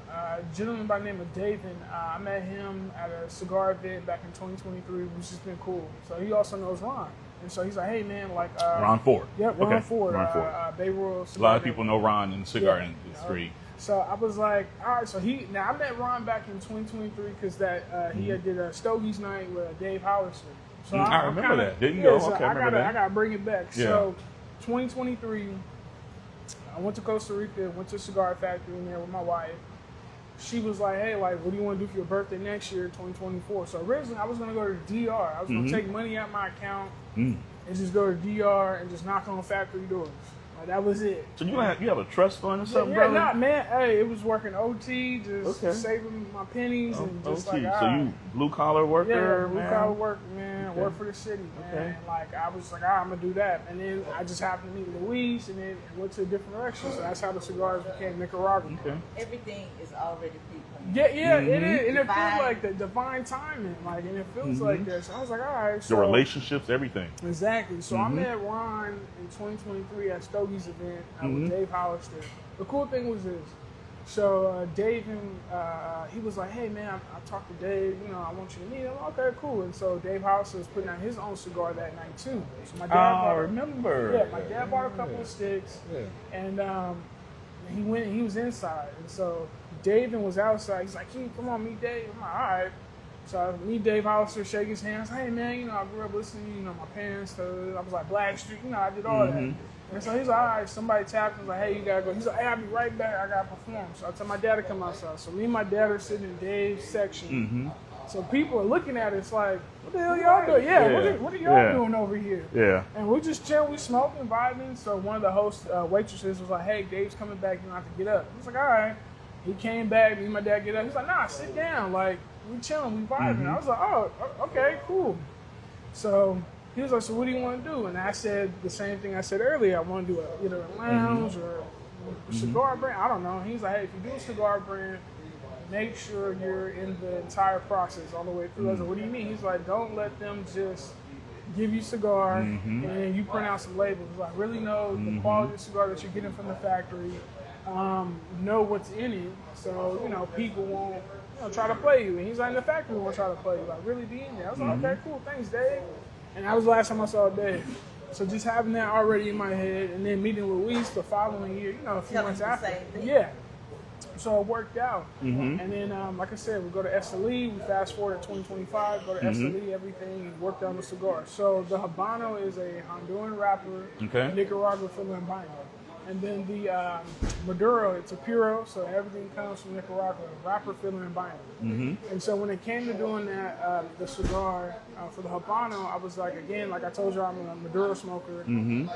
a gentleman by the name of David, I met him at a cigar event back in 2023, which has been cool. So he also knows Ron. And so he's like, hey, man, like... Ron Ford. Yep, Ron Ford. Ron Ford. Bay Royal a lot of people know Ron in the cigar industry. So I was like, all right. So I met Ron back in 2023 because he did a Stogies night with Dave Hollister. So I remember that. Didn't you go? So Okay, I remember that. I gotta bring it back. Yeah. So 2023, I went to Costa Rica, went to a cigar factory in there with my wife. She was like, hey, like, what do you want to do for your birthday next year, 2024? So originally I was gonna go to the DR. I was gonna take money out my account and just go to the DR and just knock on factory doors. Like, that was it. So you have a trust fund or something, yeah, brother? Nah, man. Hey, it was working OT, just saving my pennies and just OT. like, So you blue collar worker, blue collar work, man. Okay. Work for the city, man. Like, I was like, I'm gonna do that. And then I just happened to meet Luis, and then went to a different direction. So that's how the cigars became Nicaraguan. Okay. Everything is already pre-planned. Yeah, it is, and it feels Divine. like the divine timing, like, and it feels like this. So I was like, all right. The So, relationships, everything. Exactly. So I met Ron in 2023 at Stogies event with Dave Hollister. The cool thing was this. So Dave, he was like, hey, man, I talked to Dave. I want you to meet him. Okay, cool. And so Dave Hollister was putting out his own cigar that night, too. So my dad I remember. Yeah, my dad bought a couple of sticks. Yeah. And he went and he was inside. And so Dave was outside. He's like, Keith, come on, meet Dave. I'm like, all right. So I meet Dave Hollister, shake his hands. Hey, man, I grew up listening to, my parents. I was like, Blackstreet, I did all that. And so he's like, all right, somebody tapped him. He's like, hey, you got to go. He's like, hey, I'll be right back. I got to perform. So I tell my dad to come outside. So me and my dad are sitting in Dave's section. So people are looking at us like, what the hell y'all doing? Yeah. What are y'all doing over here? Yeah. And we're just chilling, we smoking, vibing. So one of the host waitresses was like, hey, Dave's coming back. You don't have to get up. He's like, all right. He came back. Me and my dad get up. He's like, nah, sit down. Like, we chilling, we vibing. I was like, oh, okay, cool. So he was like, so what do you want to do? And I said the same thing I said earlier. I want to do either a lounge or a cigar brand. I don't know. He's like, hey, if you do a cigar brand, make sure you're in the entire process all the way through. I was like, what do you mean? He's like, don't let them just give you cigar and you print out some labels. Like, really know the quality of cigar that you're getting from the factory. Know what's in it, so people won't try to play you. And he's like, in the factory won't try to play you. Like, really be in there. I was like, okay, cool, thanks, Dave. And that was the last time I saw Dave. So just having that already in my head, and then meeting Luis the following year, a few months after. Same thing. Yeah. So it worked out. Mm-hmm. And then, like I said, we go to SLE, we fast forward to 2025, go to SLE, everything, and worked on the cigar. So the Habano is a Honduran wrapper, Okay. Nicaragua filler and binder. And then the Maduro, it's a Puro, so everything comes from Nicaragua, wrapper, filler, and binder. Mm-hmm. And so when it came to doing that, the cigar for the Habano, I was like, again, like I told you, I'm a Maduro smoker. And,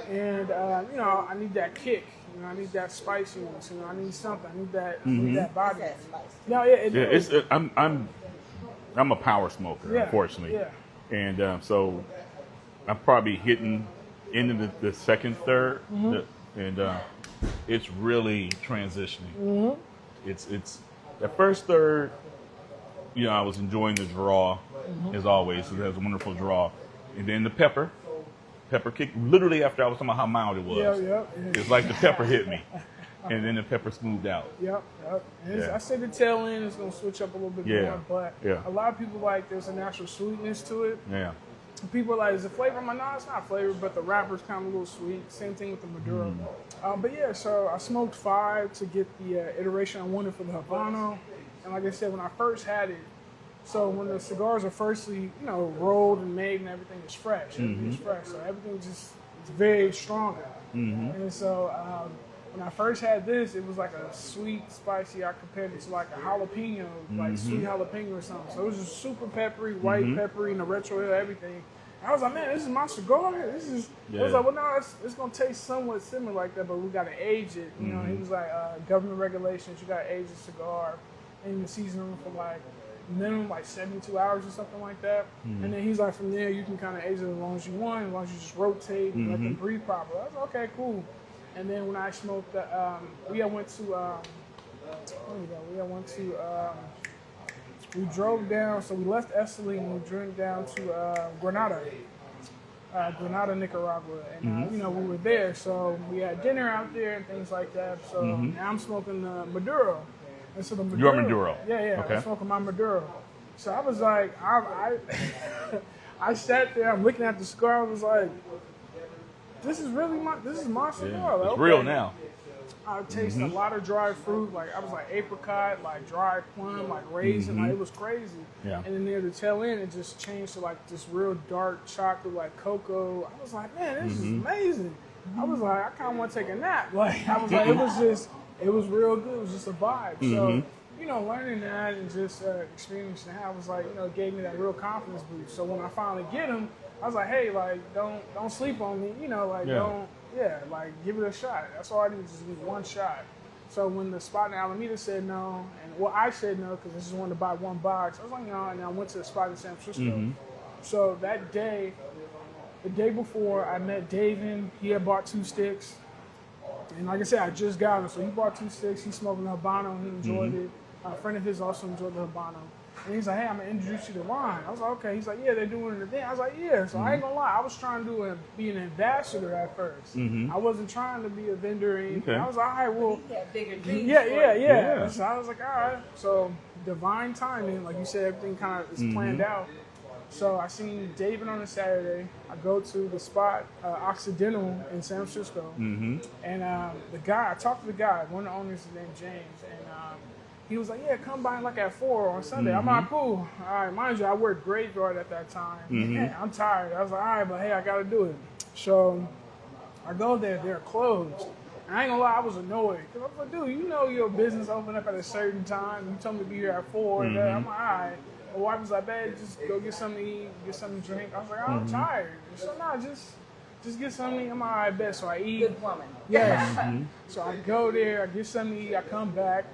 you know, I need that kick. You know, I need that spiciness. You know, I need something. I need that body. That's spicy. No, yeah, It's I'm a power smoker, Yeah, unfortunately. yeah. And so I'm probably hitting into the second, third, and it's really transitioning. It's that first third. You know, I was enjoying the draw as always. It has a wonderful draw, and then the pepper kick. Literally after I was talking about how mild it was, Yeah. it's like the pepper hit me, and then the pepper smoothed out. Yep. And Yeah. I said the tail end is going to switch up a little bit Yeah, more, but yeah. a lot of people like there's a natural sweetness to it. Yeah. People are like, is it flavor? I'm like, no, it's not flavor, but the wrapper's kind of a little sweet. Same thing with the Maduro. But yeah, so I smoked 5 to get the iteration I wanted for the Habano. And like I said, when I first had it, so when the cigars are firstly, you know, rolled and made and everything is fresh. Everything's fresh. So everything just it's very strong. And so when I first had this, it was like a sweet, spicy. I compared it to like a jalapeno, like sweet jalapeno or something. So it was just super peppery, white peppery, and the retro hill, everything. And I was like, man, this is my cigar. This is. I was like, well, no, it's gonna taste somewhat similar like that, but we gotta age it. You know, he was like, government regulations, you gotta age the cigar, and you season them for like minimum like 72 hours or something like that. And then he's like, from there you can kind of age it as long as you want, as long as you just rotate and let them breathe properly. I was like, okay, cool. And then when I smoked, we drove down, so we left Esteli and we drove down to Granada, Nicaragua. And, you know, we were there, so we had dinner out there and things like that. So now I'm smoking Maduro. And so the Maduro. Your Maduro. Yeah, Okay. I'm smoking my Maduro. So I was like, I sat there, I'm looking at the cigar, I was like, this is my cigar. Like, It's okay. real now. I taste a lot of dry fruit. Like I was like apricot, like dry plum, like raisin. Like it was crazy. Yeah. And then near the tail end, it just changed to like this real dark chocolate, like cocoa. I was like, man, this is amazing. I was like, I kind of want to take a nap. Like I was like, it was real good. It was just a vibe. So you know, learning that and just experiencing that, I was like, you know, it gave me that real confidence boost. So when I finally get them, I was like, hey, like don't sleep on me. You know, like like give it a shot. That's all I need, just need one shot. So when the spot in Alameda said no, and well, I said no because I just wanted to buy one box. I was like, no, and I went to the spot in San Francisco. So that day, the day before, I met David. He had bought 2 sticks, and like I said, I just got him. So he bought 2 sticks. He's smoking the Habano. He enjoyed it. A friend of his also enjoyed the Habano. And he's like, hey, I'm going to introduce you to wine. I was like, okay. He's like, yeah, they're doing it then. I was like, yeah. So I ain't going to lie. I was trying to be an ambassador at first. I wasn't trying to be a vendor or anything. Okay. I was like, all right, well. He had bigger dreams. Yeah. So I was like, all right. So divine timing, like you said, everything kind of is planned out. So I seen David on a Saturday. I go to the spot, Occidental in San Francisco. And the guy, I talked to the guy, one of the owners is named James. And he was like, yeah, come by like at 4 on Sunday. I'm like, cool. All right, mind you, I worked graveyard at that time. I'm tired. I was like, all right, but hey, I got to do it. So I go there. They're closed. And I ain't gonna lie, I was annoyed. Because I was like, dude, you know your business open up at a certain time. You told me to be here at 4. And I'm like, all right. My wife was like, babe, just go get something to eat, get something to drink. I was like, oh, I'm tired. So, nah, just get something to eat. I'm all right, bet. So I eat. Good woman. Yeah. So I go there, I get something to eat, I come back.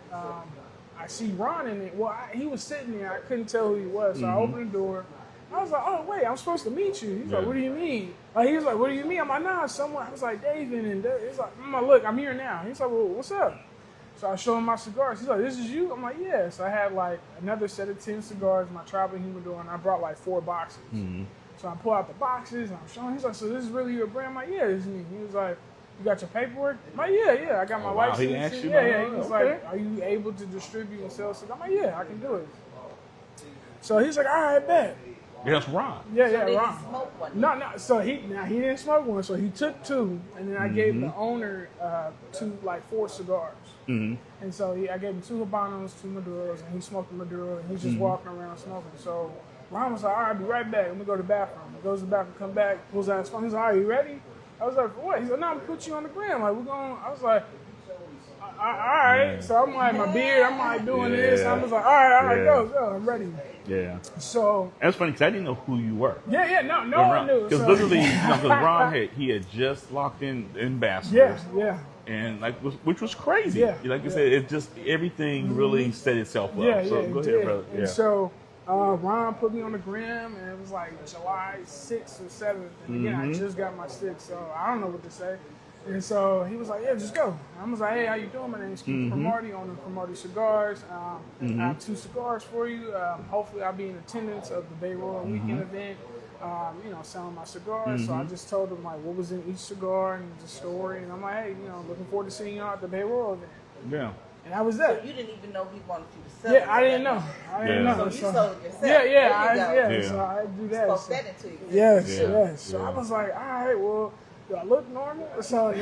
I see Ron in it. Well, he was sitting there. I couldn't tell who he was. So I opened the door. I was like, oh, wait, I'm supposed to meet you. He's like, what do you mean? Like, he was like, what do you mean? I'm like, nah, someone. I was like, David. And he's like, look, I'm here now. He's like, well, what's up? So I show him my cigars. He's like, this is you? I'm like, yeah. So I had like another set of 10 cigars, my Tribal Humidor, and I brought like 4 boxes. So I pull out the boxes, and I'm showing. He's like, so this is really your brand? I'm like, yeah, this is me. He was like, you got your paperwork? I'm like, yeah, I got my license. He asked you? Yeah. He was like, are you able to distribute and sell cigars? I'm like, yeah, I can do it. So he's like, all right, bet. That's Ron. Yeah, So yeah, did he Ron. smoke one? No. So he didn't smoke one. So he took two, and then I gave the owner two, like 4 cigars. Mm-hmm. And so I gave him 2 Habanos, 2 Maduros, and he smoked the Maduro, and he's just walking around smoking. So Ron was like, all right, I'll be right back. Let me go to the bathroom. He goes to the bathroom, come back, pulls out his phone. He's like, all right, you ready? I was like, for what? He's like, no, I'm going to put you on the gram. Like, we're going. I was like, all right. Yeah. So I'm like, my beard, I'm like doing this. Yeah. I was like, all right, Yeah. go, I'm ready. Yeah. So, That's funny because I didn't know who you were. yeah, no one knew. Because So- literally, because Ron had just locked in ambassadors. Yeah. And which was crazy. Yeah, Like you yeah. said, it just everything really set itself up. Yeah, So yeah, go it ahead, did. brother. And Yeah. so Ron put me on the gram, and it was like July 6th or 7th. And again, I just got my stick, so I don't know what to say. And so he was like, yeah, just go. I was like, hey, how you doing? My name is Keith Cromartie, owner of Cromartie Cigars. I have 2 cigars for you. Hopefully I'll be in attendance of the Bay Royal weekend event, selling my cigars. So I just told him, like, what was in each cigar and the story. And I'm like, hey, looking forward to seeing you at the Bay Royal event. Yeah. And that was So that. you didn't even know he wanted you to sell. Yeah, I it. didn't know. I didn't Yeah. know. So you sold it yourself. Yeah, There you go. Yeah. So I do that. Spoke So- that into you. Yes, Yeah. yes. So Yeah. I was like, all right, well, do I look normal? So like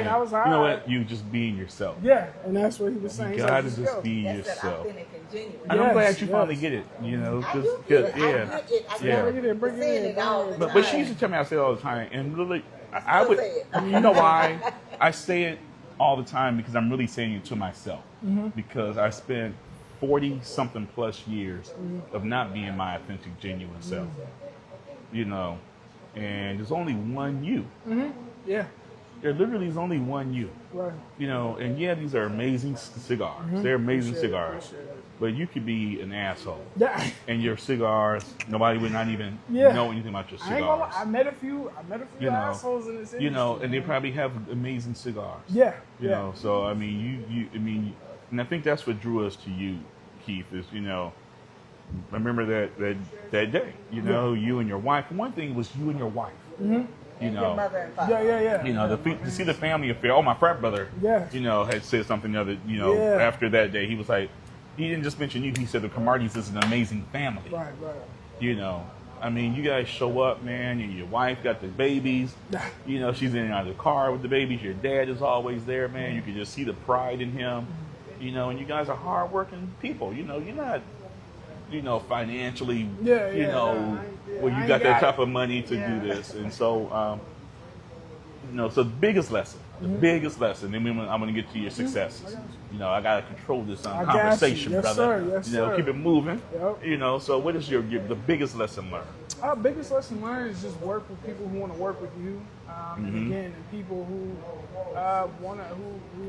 I was like, You know all what? right. You just being yourself. Yeah, and that's what he was saying. You He's like, gotta just just go. be That's that yourself. authentic and genuine. And I'm Yes, glad you yes. finally get it. I just do get it. yeah. I get it. I Yeah. bring it Bring it in, in all the But time. she used to tell me I say it all the time, and really, I still would. say it. You know why? I say it all the time because I'm really saying it to myself. Because I spent 40-something plus years of not being my authentic, genuine self. And there's only one you. Yeah, There literally is only one you. right. And yeah, these are amazing cigars. They're amazing Appreciate it, cigars. appreciate it. But you could be an asshole. Yeah. And your cigars, nobody would not even Yeah. know anything about your I ain't gonna lie, cigars. I met a few assholes in this industry. And they probably have amazing cigars. Yeah. You know, so I mean, and I think that's what drew us to you, Keith. Is remember that day. You and your wife. One thing was you and your wife. And your mother and father. Yeah. To see the family affair. Oh, my frat brother. Yeah. Had said something the other. Yeah. After that day, he was like, he didn't just mention you. He said the Cromarties is an amazing family. Right. I mean, you guys show up, man. And your wife got the babies. She's in and out of the car with the babies. Your dad is always there, man. You can just see the pride in him. And you guys are hardworking people. You're not, financially, where you I got ain't that got type of money to do this. And so, so the biggest lesson, and then I'm going to get to your successes. I got to control this I got you. conversation, Yes, brother. sir. Yes, sir. Keep it moving. Yep. So what is the biggest lesson learned? Our biggest lesson learned is just work with people who want to work with you, and again, and people who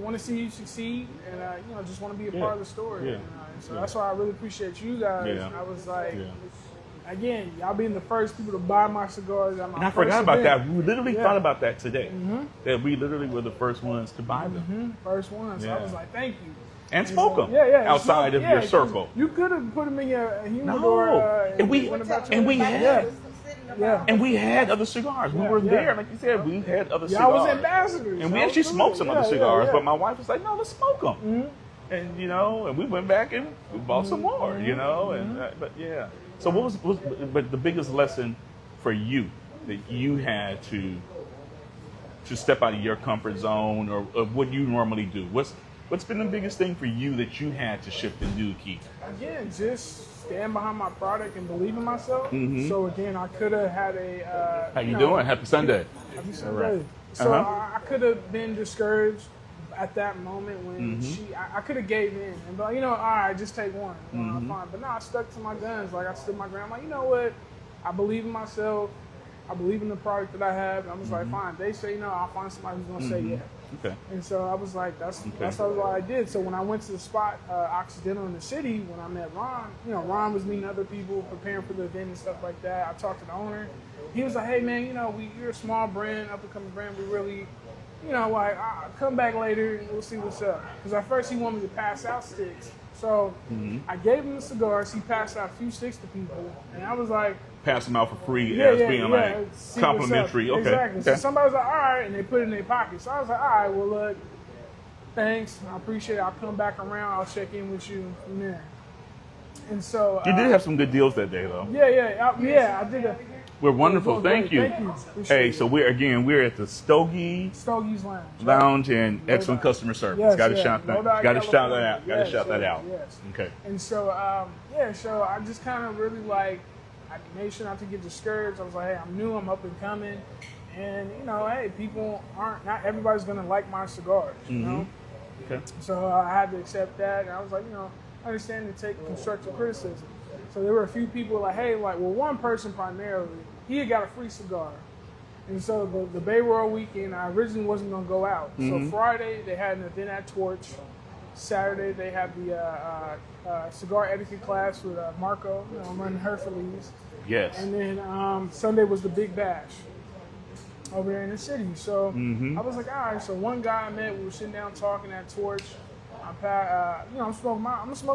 want to see you succeed, and just want to be a part of the story. Yeah. And so that's why I really appreciate you guys. Yeah. I was like, again, y'all being the first people to buy my cigars at my And I first forgot about event. that. We literally Yeah. thought about that today. That we literally were the first ones to buy them. First one. So I Yeah. was like, thank you. And smoke them Yeah. outside of your circle. You could have put them in your humidor. No. And we went about and your- we had Yeah. and we had other cigars. We were Yeah. there, like you said. We had other Y'all cigars. was ambassadors. And we Y'all actually was smoked doing some it. other Yeah, cigars, yeah. but my wife was like, "No, let's smoke them." And and we went back and we bought some more. And but yeah. So what was but the biggest lesson for you that you had to step out of your comfort zone or of what you normally do? What's been the biggest thing for you that you had to shift and do, Keith? Again, just stand behind my product and believe in myself. Mm-hmm. So again, I could have had a. How you doing? Happy Sunday. Happy All Sunday. right. So Uh-huh. I could have been discouraged at that moment when Mm-hmm. I could have gave in and be like, all right, just take one. Mm-hmm. Fine. But no, I stuck to my guns. Like I stood my ground. I'm like, you know what? I believe in myself. I believe in the product that I have. And I was like, fine. They say no. I'll find somebody who's gonna say yeah. Okay. And so I was like, that's what I did. So when I went to the spot, Occidental in the city, when I met Ron, Ron was meeting other people, preparing for the event and stuff like that. I talked to the owner. He was like, hey man, you're a small brand, up and coming brand. We really, I'll come back later and we'll see what's up. Because at first he wanted me to pass out sticks. So I gave him the cigars. He passed out a few sticks to people. And I was like, Pass them out for free as being like see what's up. complimentary. Okay. Exactly. Okay. So somebody was like, all right, and they put it in their pocket. So I was like, all right, well, look, thanks. I appreciate it. I'll come back around. I'll check in with you from there. And so You did have some good deals that day, though. yeah. I did a. We're wonderful. Thank you. Thank you. Hey, so we're at the Stogies Lounge and excellent customer service. Yes, Got to yeah. shout that. Lodi, Got to shout that California. out. Got to Yes, shout that yes, out. yes. Okay. And so so I just kind of really like, I made sure not to get discouraged. I was like, hey, I'm new, I'm up and coming, and hey, not everybody's gonna like my cigars, you know. Okay. So I had to accept that, and I was like, I understand to take constructive criticism. So there were a few people like, hey, one person primarily, he had got a free cigar. And so the Bay Royal weekend, I originally wasn't going to go out. So Friday, they had an event at Torch. Saturday, they had the cigar etiquette class with Marco, running Hercules. Yes. And then Sunday was the Big Bash over there in the city. So I was like, all right. So one guy I met, we were sitting down talking at Torch. I'm gonna smoke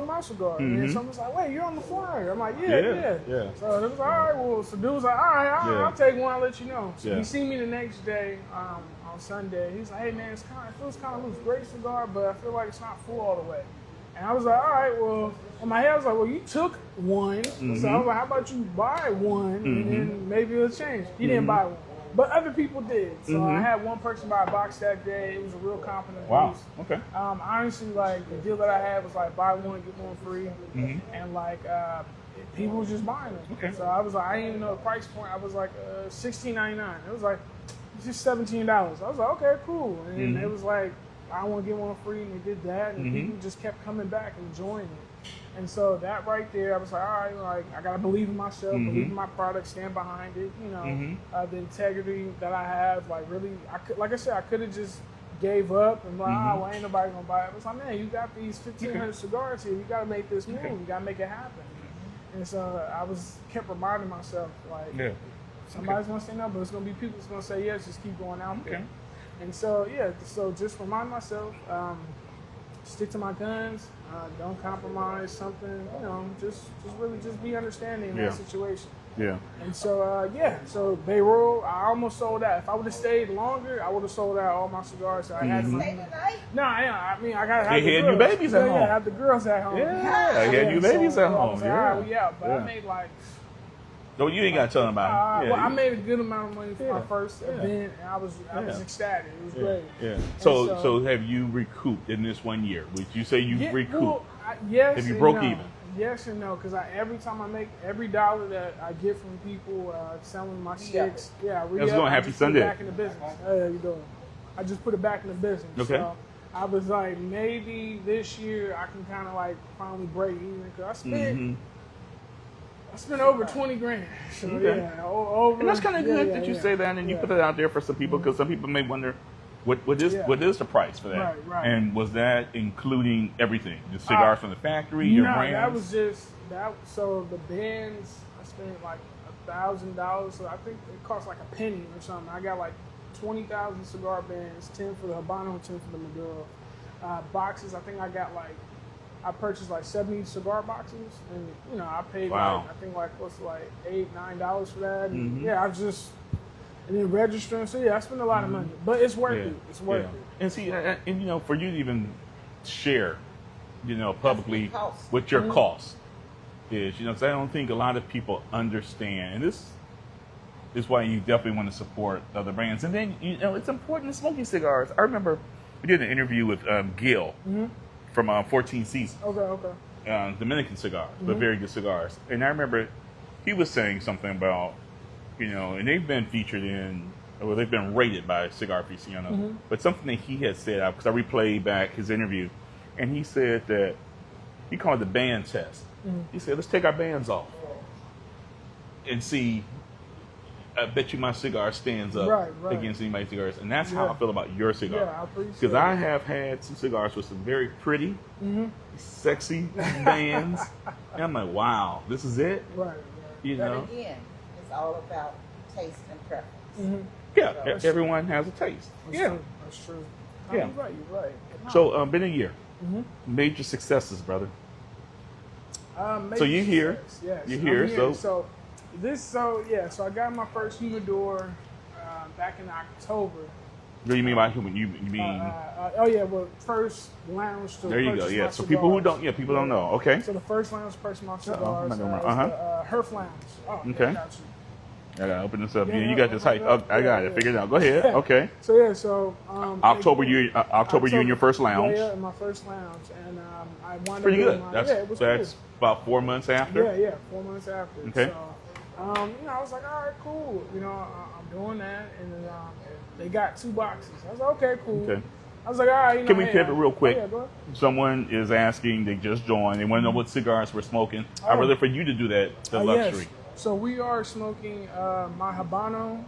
my cigar. And then someone's like, wait, you're on the flyer. I'm like, yeah. So it was all right. Well, so dude was like, all right, I'll take one. I'll let you know. So he seen me the next day on Sunday. He's like, hey man, it feels kind of loose. Great cigar, but I feel like it's not full all the way. And I was like, all right, well, in my head I was like, well, you took one. So I was like, how about you buy one and then maybe it'll change. He didn't buy one. But other people did. So I had one person buy a box that day. It was a real confident Wow. boost. Okay. Honestly, the deal that I had was buy one, get one free. And people were just buying them. Okay. So I was like, I didn't even know the price point. I was like $16.99. It was like just $17. I was like, okay, cool. And it was like, I want to get one free, and they did that. And people just kept coming back and enjoying it. And so that right there, I was like, all right, I gotta believe in myself, believe in my product, stand behind it. The integrity that I have, really, like I said, I could have just gave up and well, ain't nobody gonna buy it. I was like, man, you got these 1,500 cigars here. You gotta make this move. You gotta make it happen. And so I kept reminding myself, somebody's gonna say no, but it's gonna be people that's gonna say yes. Just keep going out there. And so so just remind myself, stick to my guns. Don't compromise something, just really just be understanding in that situation. Yeah. And so, so Bay Royal, I almost sold out. If I would have stayed longer, I would have sold out all my cigars. So I had Stay tonight? No, I got to have They the had girls. you babies at home. Yeah, have the girls at home. Yeah, they had you babies at home. So, but I made No, you ain't got to tell them about it. Well, I made a good amount of money for my first event, and I was ecstatic. It was great. Yeah. So have you recouped in this 1 year? Would you say you recouped? Well, yes. Have you broke even? Yes and no, because every time I make every dollar that I get from people selling my sticks, How's it going? Happy Sunday. Back in the business. Hey, how you doing? I just put it back in the business. Okay. So I was like, maybe this year I can kind of finally break even because I spent over 20 grand. So over. And that's kind of good that you say that and you put it out there for some people because some people may wonder. What is the price for that? Right. And was that including everything? The cigars from the factory, your brands? That was just that. So the bands, I spent $1,000. So I think it cost a penny or something. I got 20,000 cigar bands, 10 for the Habano, and 10 for the Maduro. Boxes, I think I got I purchased 70 cigar boxes, and I paid I think close to $8, $9 for that. And I just. And then registering, so I spend a lot of money, but it's worth it. It's worth it. And see, and for you to even share, publicly what your cost is, because I don't think a lot of people understand, and this is why you definitely want to support other brands. And then it's important to Smokey Cigars. I remember we did an interview with Gil from 14 Seasons. Okay. Dominican cigars, but very good cigars. And I remember he was saying something about. And they've been featured they've been rated by Cigar Aficionado. But something that he had said, because I replayed back his interview, and he said that he called it the band test. He said, let's take our bands off and see. I bet you my cigar stands up against anybody's cigars. And that's how I feel about your cigar. Yeah, I appreciate it. Because I have had some cigars with some very pretty, sexy bands. And I'm like, wow, this is it? Right. But again, it's all about taste and preference. Yeah, everyone has a taste. That's true. Yeah. You're right. So, been a year. Major successes, brother. So you're here. Yes, you're here. So I got my first humidor back in October, What do you mean by human? You mean? Oh yeah, well, first lounge to There you go. purchase Yeah. my So people who cigars. don't, people don't know. Okay. So the first lounge to purchase my I'm cigars not is gonna- the Herf Lounge. Oh, Okay. I got you. I gotta open this up. Yeah, Yeah, you yeah, got this hype. Oh, I got it. Figured it out. Go ahead. Okay. So yeah, so October, you in your first lounge. Yeah, in my first lounge, and I wound Pretty up good. doing my, That's yeah, it was that's about 4 months after. cool. Yeah, 4 months after. Okay. So, I was like, all right, cool. I'm doing that, and then they got 2 boxes. I was like, okay, cool. Okay. I was like, all right. Can we pivot real quick? Yeah, go ahead. Someone is asking. They just joined. They want to know what cigars we're smoking. I'd rather for you to do that. The luxury. Yes. So we are smoking my Habano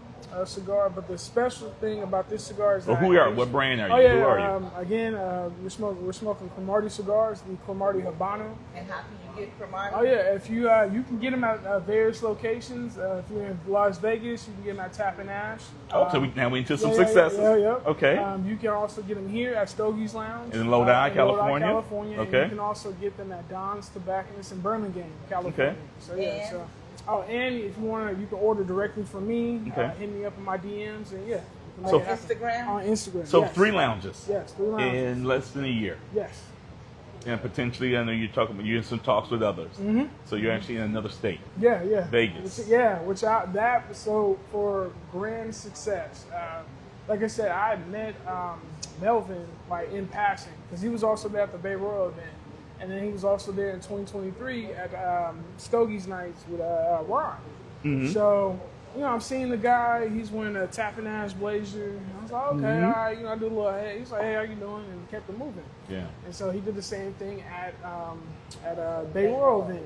cigar, but the special thing about this cigar is Well, that who are? What brand are you? Oh yeah, Who are you? again, we're smoking Cromartie Cigars, the Cromartie Habano. And how can you get Cromartie? Oh yeah, if you can get them at various locations. If you're in Las Vegas, you can get them at Tap and Ash. So now we into some Yeah, successes. Yeah. Okay. You can also get them here at Stogies Lounge In Lodi, California? California. Okay. And you can also get them at Don's Tobacconist in Birmingham, California. Okay. So yeah. And? So, and if you want to, you can order directly from me. Okay. Hit me up in my DMs, and yeah. you can So- make it happen. Instagram? On Instagram. So yes. 3 lounges. Yes, 3 lounges. In less than a year. Yes. And potentially, I know you're talking about, you're in some talks with others. Mm-hmm. So you're actually in another state. Yeah. Vegas. So for grand success. Like I said, I met Melvin like in passing because he was also there at the Bay Royal event, and then he was also there in 2023 at Stogies Nights with Ron. Mm-hmm. So I'm seeing the guy. He's wearing a Tap and Ash blazer. I was like, okay, Mm-hmm. all right. I do a little hey. He's like, hey, how you doing? And kept it moving. Yeah. And so he did the same thing at Bay Royal event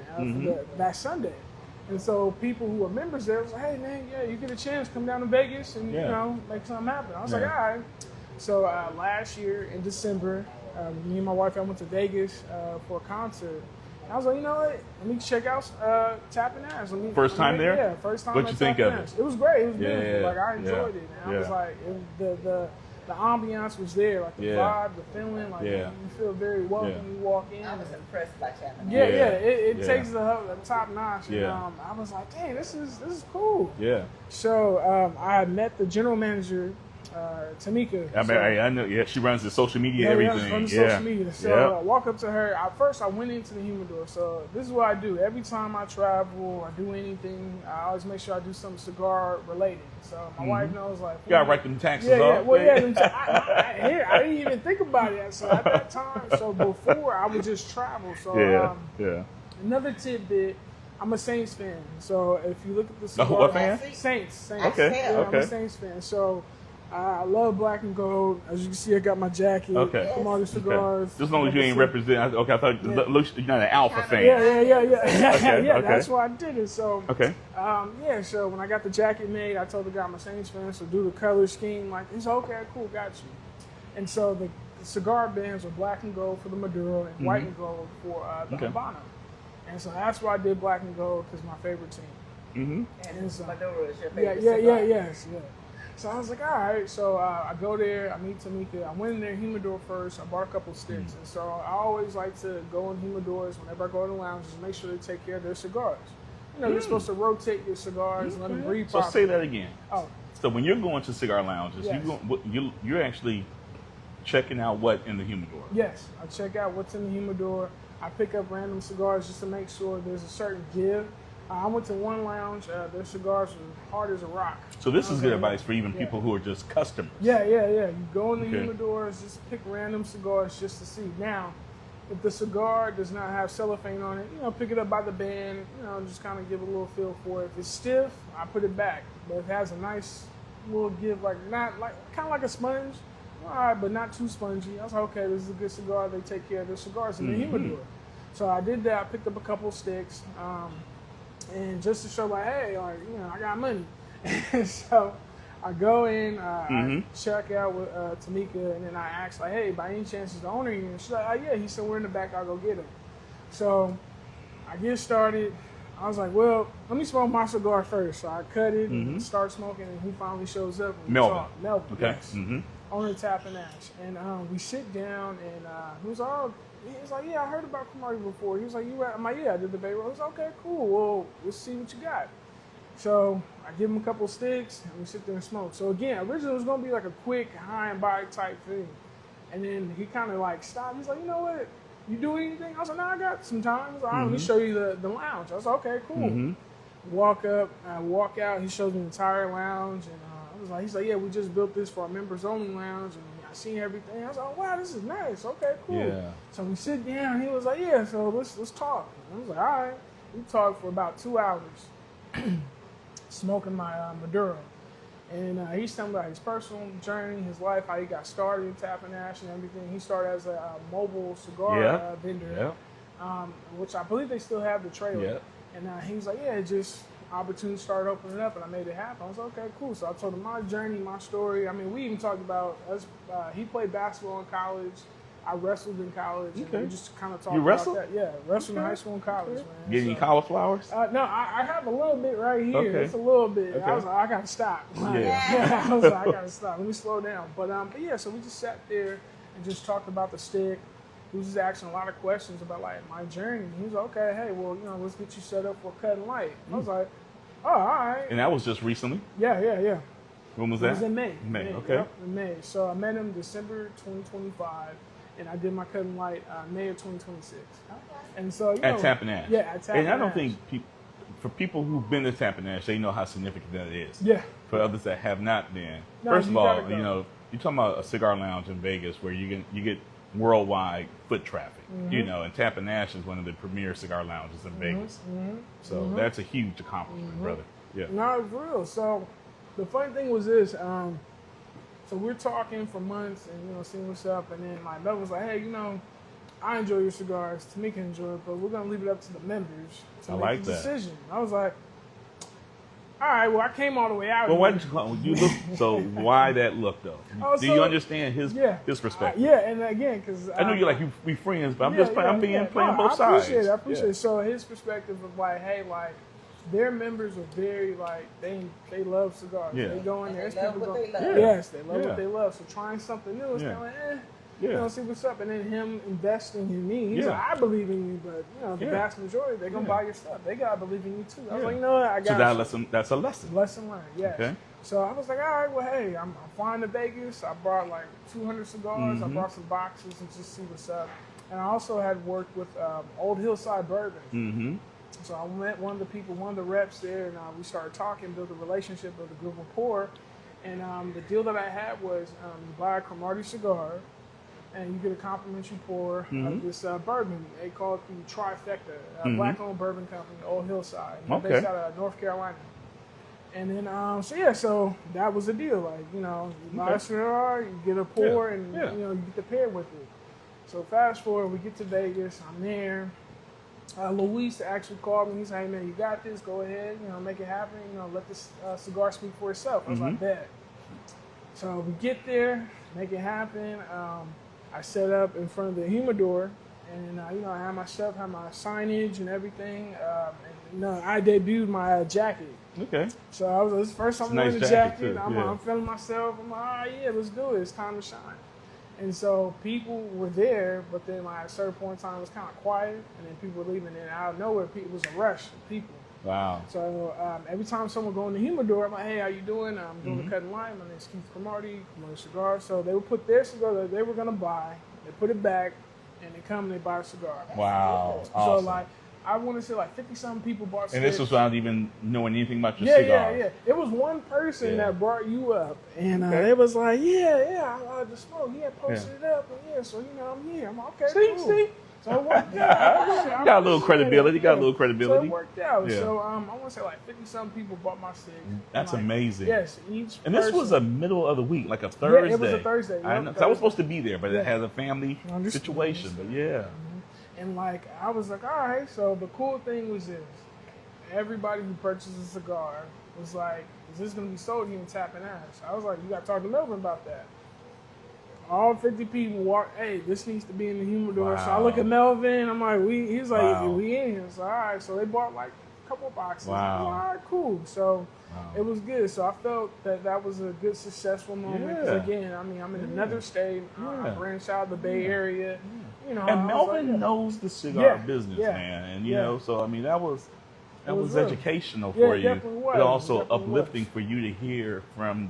for that Sunday. And so people who are members there was like, hey man, yeah, you get a chance, come down to Vegas and make something happen. I was like, all right. So last year in December, me and my wife I went to Vegas for a concert. And I was like, you know what? Let me check out Tap and Ash. First time there? Yeah, first time. What'd at you think Tap of and it? Ash. It was great. It was Yeah, beautiful. Like I enjoyed yeah, it. And I was yeah. like, the ambiance was there, like the Yeah. vibe, the feeling, like Yeah. you feel very welcome Yeah. when you walk in. I was impressed by Tap and Ash. Yeah, Yeah. it Yeah. takes the top notch. Yeah. And, I was like, dang, this is cool. Yeah. So I met the general manager, Tamika. I know. Yeah, she runs the social media, Yeah, everything. from the Yeah. social media. So Yeah. I walk up to her. First, I went into the humidor. So this is what I do. Every time I travel or do anything, I always make sure I do something cigar related. So my wife knows, like, You gotta write them taxes yeah, off. well, yeah. I didn't even think about it. So at that time, so before I would just travel. So Yeah. another tidbit. I'm a Saints fan. So if you look at the A cigar, what fan? Saints. Okay. Yeah, I'm Okay. a Saints fan. So I love black and gold. As you can see, I got my jacket. Okay. Cromartie Cigars. Just as long as you ain't represent. Okay, I thought you're not an alpha fan. Yeah. Okay, Yeah, okay. that's why I did it. So, Okay. so when I got the jacket made, I told the guy I'm a Saints fan, so do the color scheme. Like, he's okay, cool, got you. And so the cigar bands are black and gold for the Maduro and white and gold for the Okay. Habano. And so that's why I did black and gold, because my favorite team. Mm-hmm. And Maduro is your Yeah, favorite cigar. yes. So I was like, all right. So I go there, I meet Tamika. I went in their humidor first. I bought a couple sticks. And so I always like to go in humidors whenever I go to the lounges, make sure they take care of their cigars. You're supposed to rotate your cigars and let them breathe So properly. say that again. Oh, So when you're going to cigar lounges, Yes. you're actually checking out what in the humidor. yes. I check out what's in the humidor. I pick up random cigars just to make sure there's a certain give. I went to one lounge. Their cigars are hard as a rock. So this is good Okay. advice for even Yeah. people who are just customers. Yeah. You go in the Okay. humidors, just pick random cigars just to see. Now, if the cigar does not have cellophane on it, pick it up by the band, just kind of give a little feel for it. If it's stiff, I put it back. But if it has a nice little give, kind of like a sponge, all right, but not too spongy. I was like, okay, this is a good cigar. They take care of their cigars in the humidor. So I did that. I picked up a couple sticks, and just to show, like, hey, I got money. So I go in, I check out with Tamika, and then I ask, like, hey, by any chance is the owner here? And she's like, oh, yeah. He said, we're in the back. I'll go get him. So I get started. I was like, well, let me smoke my cigar first. So I cut it and start smoking, and he finally shows up. And we Melvin. talk. Melvin, Okay. yes. Owner of Tap and Ash. And we sit down, and he was like, yeah, I heard about Cromartie before. He was like, you at? I'm like, yeah, I did the Bay Road. He was like, okay, cool. Well, let's see what you got. So I give him a couple sticks and we sit there and smoke. So again, originally it was gonna be like a quick high and by type thing. And then he kind of like stopped. He's like, you know what? You do anything? I was like, no, I got some time. He's like, all right, let me show you the lounge. I was like, okay, cool. Walk up, I walk out. He shows me the entire lounge, and he's like, yeah, we just built this for our members only lounge, and I seen everything. I was like, wow, this is nice. Okay, cool. Yeah. So we sit down. He was like, yeah, so let's talk. And I was like, all right. We talked for about 2 hours, smoking my Maduro. And he's telling me about his personal journey, his life, how he got started in tapping ash and everything. He started as a mobile cigar vendor, which I believe they still have the trailer. Yeah. And he was like, yeah, just opportunity started opening up, and I made it happen. I was like, okay, cool. So I told him my journey, my story. I mean, we even talked about us. He played basketball in college. I wrestled in college. Okay. And we just kind of talked You about wrestled? that. Yeah, wrestled in high school and college, man. Get any cauliflowers? No, I have a little bit right here. Okay. It's a little bit. Okay. I was like, I gotta stop. Yeah. I was like, I gotta stop. Let me slow down. But yeah, so we just sat there and just talked about the stick. He was just asking a lot of questions about like my journey. He was like, okay, hey, well, let's get you set up for cut and light. I was like, oh, all right. And that was just recently? Yeah. When was It that? was in May. May, okay. Yep, in May. So I met him December 2025, and I did my cut and light May of 2026. Okay. And so, At Tapping Ash. Yeah, at Tapping And I don't Ash. think for people who've been to Tapping Ash, they know how significant that is. Yeah. For others that have not been. No, First of you all, gotta go. you're talking about a cigar lounge in Vegas where you get worldwide foot traffic. And Tapping Ash is one of the premier cigar lounges in Vegas. So that's a huge accomplishment, brother. Yeah. No, it's real. So the funny thing was this. So we're talking for months and, seeing what's up. And then my brother was like, hey, I enjoy your cigars. Tamika enjoy it, but we're going to leave it up to the members to make the decision. I was like, all right, well, I came all the way out. Well, why did you look? So why that look though? Do you understand his perspective? Yeah, and again, because I know you're we friends, but I'm just playing both sides. I appreciate it. So his perspective of like, hey, like their members are very like they love cigars. Yeah. They go in there. They love what they love. Yes, they love what they love. So trying something new is kind of like, Yeah. See what's up. And then him investing in me. He's Yeah. like, I believe in you, but the vast majority, they're going to buy your stuff. They got to believe in you too. I was like, what? I got So that's a lesson. Lesson learned, yes. Okay. So I was like, all right, well, hey, I'm flying to Vegas. I brought like 200 cigars. I brought some boxes and just see what's up. And I also had worked with Old Hillside Bourbon. So I met one of the reps there, and we started talking, built a relationship, built a good rapport. And the deal that I had was you buy a Cromartie cigar, and you get a complimentary pour of this bourbon. They call it the Trifecta, black-owned bourbon company, Old Hillside. They're based out of North Carolina. And then, so that was the deal. Like, you buy a cigar, you get a pour, and you get to pair with it. So fast forward, we get to Vegas. I'm there. Luis actually called me. He said, hey, man, you got this. Go ahead, make it happen. Let this cigar speak for itself. I was like, bet. So we get there, make it happen. I set up in front of the humidor, and I had my stuff, had my signage and everything. I debuted my jacket. Okay. So this is the first time I'm wearing the jacket. I'm feeling myself. I'm like, all right, yeah, let's do it. It's time to shine. And so people were there, but then at a certain point in time, it was kind of quiet, and then people were leaving. And out of nowhere, it was a rush of people. Wow. So every time someone go in the humidor, I'm like, hey, how you doing? I'm doing the cut and line. My name is Keith Cromartie, Cromartie Cigars. So they would put their cigar that they were going to buy, they put it back, and they come and they buy a cigar. Wow. So Awesome. I want to say 50-something people bought And cigars. this was without even knowing anything about your cigar. Yeah. It was one person that brought you up, and it was like, I just smoke. He had posted it up, and so I'm here. I'm like, okay, cool. See. So it worked out. Got a little credibility. So it worked out. Yeah. So I want to say 50-something people bought my cigs. That's amazing. Yes, each. And this was a middle of the week, like a Thursday. Yeah, it was a Thursday. I know, 'cause I was supposed to be there, but it had a family Understood. situation. But yeah. And I was like, all right. So the cool thing was this: everybody who purchased a cigar was like, "Is this going to be sold here in Tapping Ash?" I was like, "You got to talk to Melvin about that." All 50 people walked, hey, this needs to be in the humidor. Wow. So I look at Melvin, I'm like, he's like, Wow. we in here. So all right. So they bought like a couple boxes. Wow. I'm like, all right, cool. So it was good. So I felt that was a good, successful moment. Because again, I'm in another state. I branched out of the Bay Area. And Melvin knows the cigar business, man. And, you know, so, that was, that was real. educational Yeah, for it you, definitely was. but also It definitely uplifting was. for you to hear from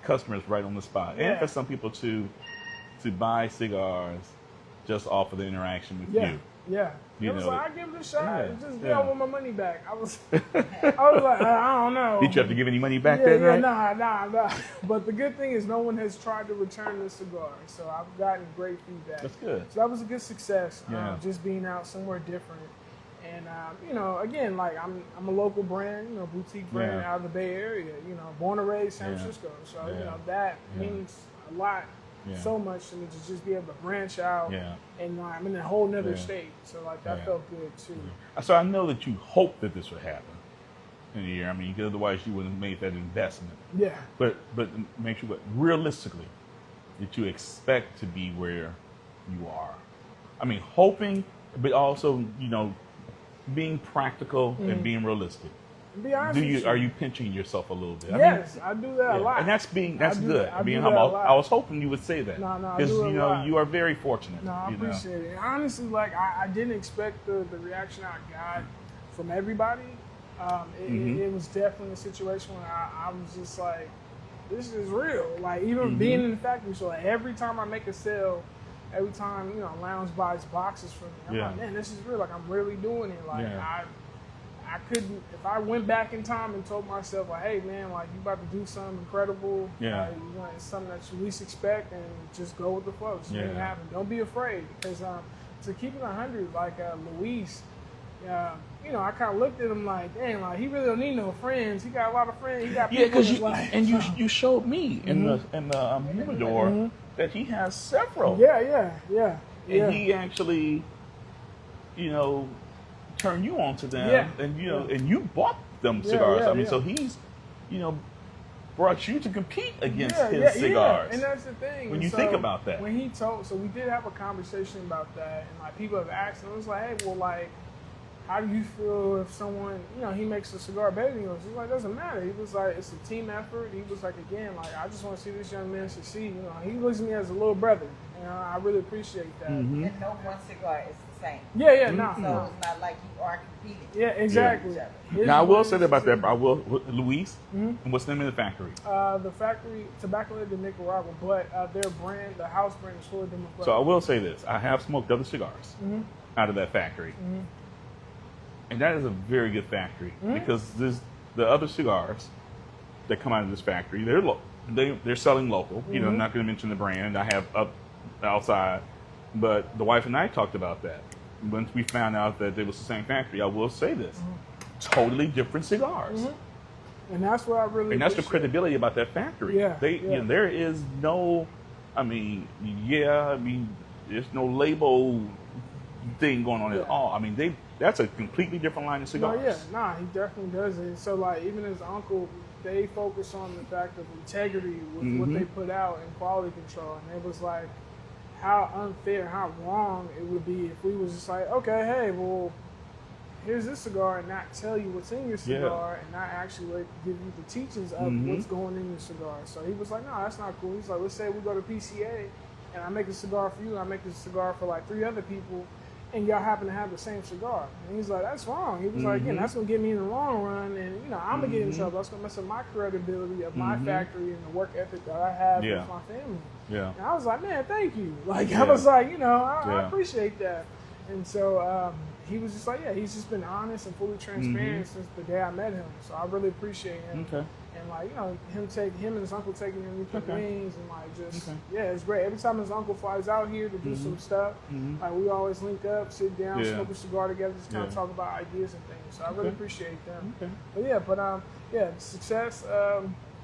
customers right on the spot, Yeah. and for some people to buy cigars just off of the interaction with Yeah, you. yeah. You It was know, like, I give it a shot. yeah, Just yeah. I want my money back. I was like, I don't know. Did you have to give any money back Yeah, that yeah, night? nah. But the good thing is no one has tried to return the cigar, so I've gotten great feedback. That's good. So that was a good success. Yeah. Just being out somewhere different, and you know, again, like I'm a local brand, you know, boutique brand Yeah. out of the Bay Area. You know, born and raised San Yeah. Francisco, so Yeah. you know that Yeah. means a lot. Yeah. So much to me to just be able to branch out, Yeah. and I'm in a whole nother Yeah. state. So like that Yeah. felt good too. So I know that you hoped that this would happen in a year. I mean, otherwise you wouldn't have made that investment. Yeah. But make sure, but realistically, that you expect to be where you are. I mean, hoping, but also, you know, being practical and being realistic. Be honest with you. Are you pinching yourself a little bit? Yes, I do that a Yeah. lot. And that's good. I do that a lot. I was hoping you would say that. No, I Because, do it you a know, lot. you are very fortunate. No, I you know. appreciate it. And honestly, like I didn't expect the reaction I got from everybody. It was definitely a situation where I was just like, this is real. Like even being in the factory, so like, every time I make a sale, every time, you know, Lounge buys boxes from me, I'm Yeah. like, man, this is real. Like I'm really doing it. Like Yeah. I couldn't, if I went back in time and told myself, like, hey, man, like, you about to do something incredible. Yeah. Like, you know, it's something that you least expect, and just go with the flow. Just make it Yeah. happen. Don't be afraid. Because to keep it 100, like Luis, you know, I kind of looked at him like, dang, like, he really don't need no friends. He got a lot of friends. He got people Yeah, because in his life. you showed me in the humidor that he has several. Yeah. And he actually, you know, turned you on to them. Yeah. And you know, and you bought them cigars. yeah, I mean, yeah. so he's, you know, brought you to compete against Yeah, his cigars. And that's the thing. When And you think about that. When he told, so we did have a conversation about that, and like people have asked, and it was like, hey, well, like, how do you feel if someone, you know, he makes a cigar better than yours? He's like, doesn't matter. He was like, it's a team effort. He was like, again, like, I just want to see this young man succeed. You know, he looks at me as a little brother. You know, I really appreciate that. And no one cigar is the same. Yeah, So no. it's not like you are competing. Yeah, exactly. Yeah. His Now I will wins say that about is- that. I will, Luis. And what's the name of the factory? The factory, Tobacco de Nicaragua, but their brand, the house brand is Florida Democrat. So I will say this: I have smoked other cigars out of that factory, and that is a very good factory because the other cigars that come out of this factory, they're selling local. You know, I'm not going to mention the brand I have up outside, but the wife and I talked about that. Once we found out that it was the same factory, I will say this: totally different cigars. And that's what I really And that's the appreciate. credibility about that factory. Yeah, You know, there is no, I mean, there's no label thing going on at all. I mean, that's a completely different line of cigars. He definitely does it. So like even his uncle, they focus on the fact of integrity with what they put out and quality control. And it was like how unfair, how wrong it would be if we was just like, okay, hey, well, here's this cigar, and not tell you what's in your cigar, and not actually like give you the teachings of what's going in your cigar. So he was like, no, that's not cool. He's like, let's say we go to PCA, and I make a cigar for you, and I make a cigar for like 3 other people, and y'all happen to have the same cigar. And he's like, that's wrong. He was like, again, that's gonna get me in the long run, and you know, I'm gonna get in trouble. That's gonna mess up my credibility of my factory and the work ethic that I have with my family. Yeah. And I was like, man, thank you. Like I was like, you know, I Yeah. appreciate that. And so he was just like, yeah, he's just been honest and fully transparent since the day I met him. So I really appreciate him. Okay. And like, you know, him and his uncle taking him to the wings and like just Okay. yeah, it's great. Every time his uncle flies out here to do some stuff, like we always link up, sit down, Yeah. smoke a cigar together, just kind of Yeah. talk about ideas and things. So I really appreciate them. Okay. But success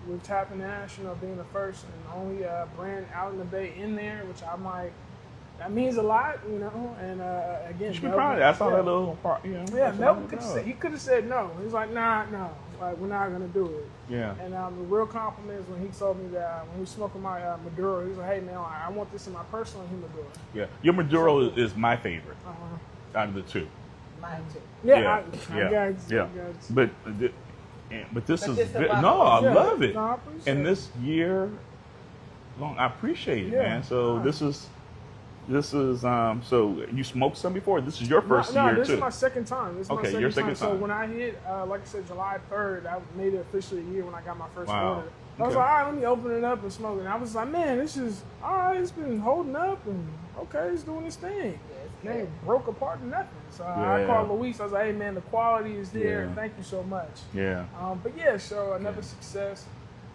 with Tap and Ash, you know, being the first and only brand out in the Bay in there, which I'm like, that means a lot, you know. And again, You should be Melvin- proud of that. I saw yeah. that little part. You know, Yeah, that's Melvin all could I have know. said, he could have said no. He's like, no, like we're not gonna do it. Yeah. And the real compliment is when he told me that when we smoking my Maduro, he was like, hey man, I want this in my personal humidor. Yeah. Your Maduro is my favorite Uh-huh. out of the 2. Mine too. Yeah, Yeah, I yeah, got you, yeah. I got you. But this But is this no, about- I Yeah, love it. no, I appreciate And it. this year long, I appreciate it, Yeah. man. So Wow. this is This is so you smoked some before? This is your first No, year this too. is my second time. This is Okay, my your second second time. time. So when I hit, like I said, July 3rd, I made it officially a year when I got my first Wow. order. I was Okay. like, all right, let me open it up and smoke it. And I was like, man, this is, all right, it's been holding up and okay, it's doing its thing. Yes, Man, it broke apart or nothing. So Yeah. I called Luis. I was like, hey, man, the quality is there. Yeah. Thank you so much. Yeah. But yeah, so another Yeah. success.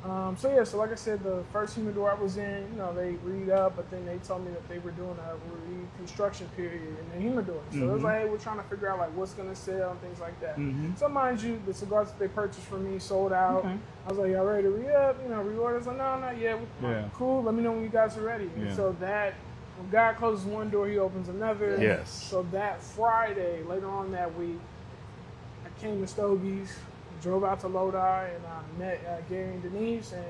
So like I said, the first humidor I was in, they read up, but then they told me that they were doing a reconstruction period in the humidor. So it was like, hey, we're trying to figure out like what's gonna sell and things like that. So mind you, the cigars that they purchased from me sold out. Okay. I was like, y'all ready to re-up? Reorder? I was like, no, not yet. Yeah. Cool. Let me know when you guys are ready. Yeah. And so that when God closes one door, He opens another. Yes. So that Friday, later on that week, I came to Stogies, drove out to Lodi, and I met Gary and Denise, and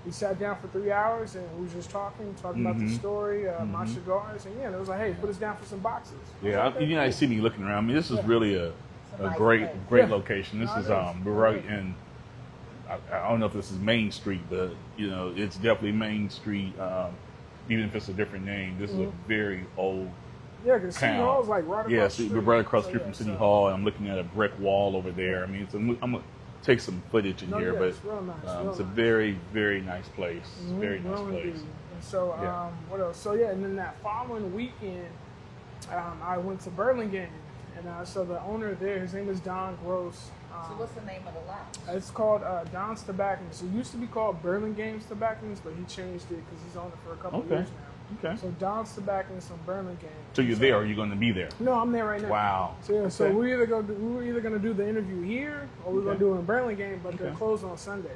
we sat down for 3 hours, and we was just talking about the story, my cigars, and yeah, it was like, hey, put us down for some boxes. Yeah, Okay, you guys see me looking around. I mean, this is really a nice great place. Yeah. location. This No, it is is. we're right in. I don't know if this is Main Street, but it's definitely Main Street. Even if it's a different name, this is a very old Yeah, because City town. Hall is like right across Yeah, the street. we're right across the street So, from yeah, City so- Hall, and I'm looking at a brick wall over there. I mean, I'm gonna take some footage in No, here, yeah, but it's real nice, real it's a nice. very, very nice place. Very nice Real place. indeed. And so, Yeah. what else? So yeah, and then that following weekend, I went to Burlingame, and so the owner there, his name is Don Gross. So what's the name of the lounge? It's called Don's Tobaccons. It used to be called Burlingame's Tobaccons, but he changed it because he's owned it for a couple Okay. years now. Okay. So Don's Tobaccons on Burlingame. So you're there? Or are you going to be there? No, I'm there right now. Wow. So yeah, so Okay. we were either gonna do the interview here or we're gonna Okay. do it in Burlingame, but they're Okay. closed on Sundays.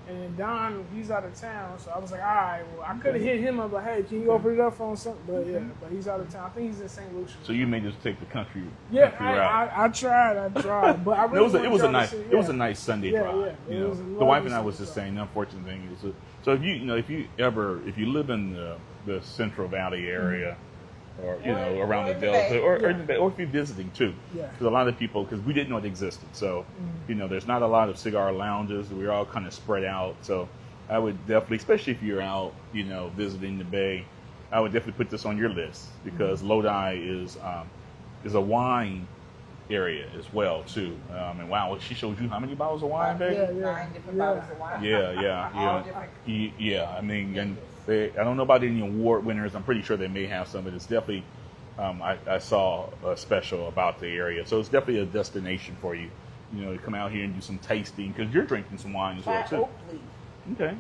And then Don, he's out of town, so I was like, all right, well, I could have hit him up like, hey, can you open it up on Sunday? But yeah, but he's out of town. I think he's in St. Lucia. So you may just take the country. Yeah, country route. I tried, but I really It was a wanted y'all to nice see- it was a yeah. nice Sunday Yeah, drive. yeah. You It was a know, the wife lovely and I was Sunday just drive. saying. The unfortunate thing is, so if if you live in the Central Valley area, or around the in the Delta, Bay. or Yeah. if you're visiting too, Yeah. because a lot of people, because we didn't know it existed, so there's not a lot of cigar lounges. We're all kind of spread out, so I would definitely, especially if you're out, visiting the Bay, I would definitely put this on your list because Lodi is a wine area as well too. And wow, she showed you how many bottles of wine, babe? Yeah. 9 different Yeah. bottles of wine. Yeah. All different. Yeah. I mean, and I don't know about any award winners. I'm pretty sure they may have some, but it's definitely. I saw a special about the area, so it's definitely a destination for you. To come out here and do some tasting because you're drinking some wine as well Try too. oak leaf. Okay.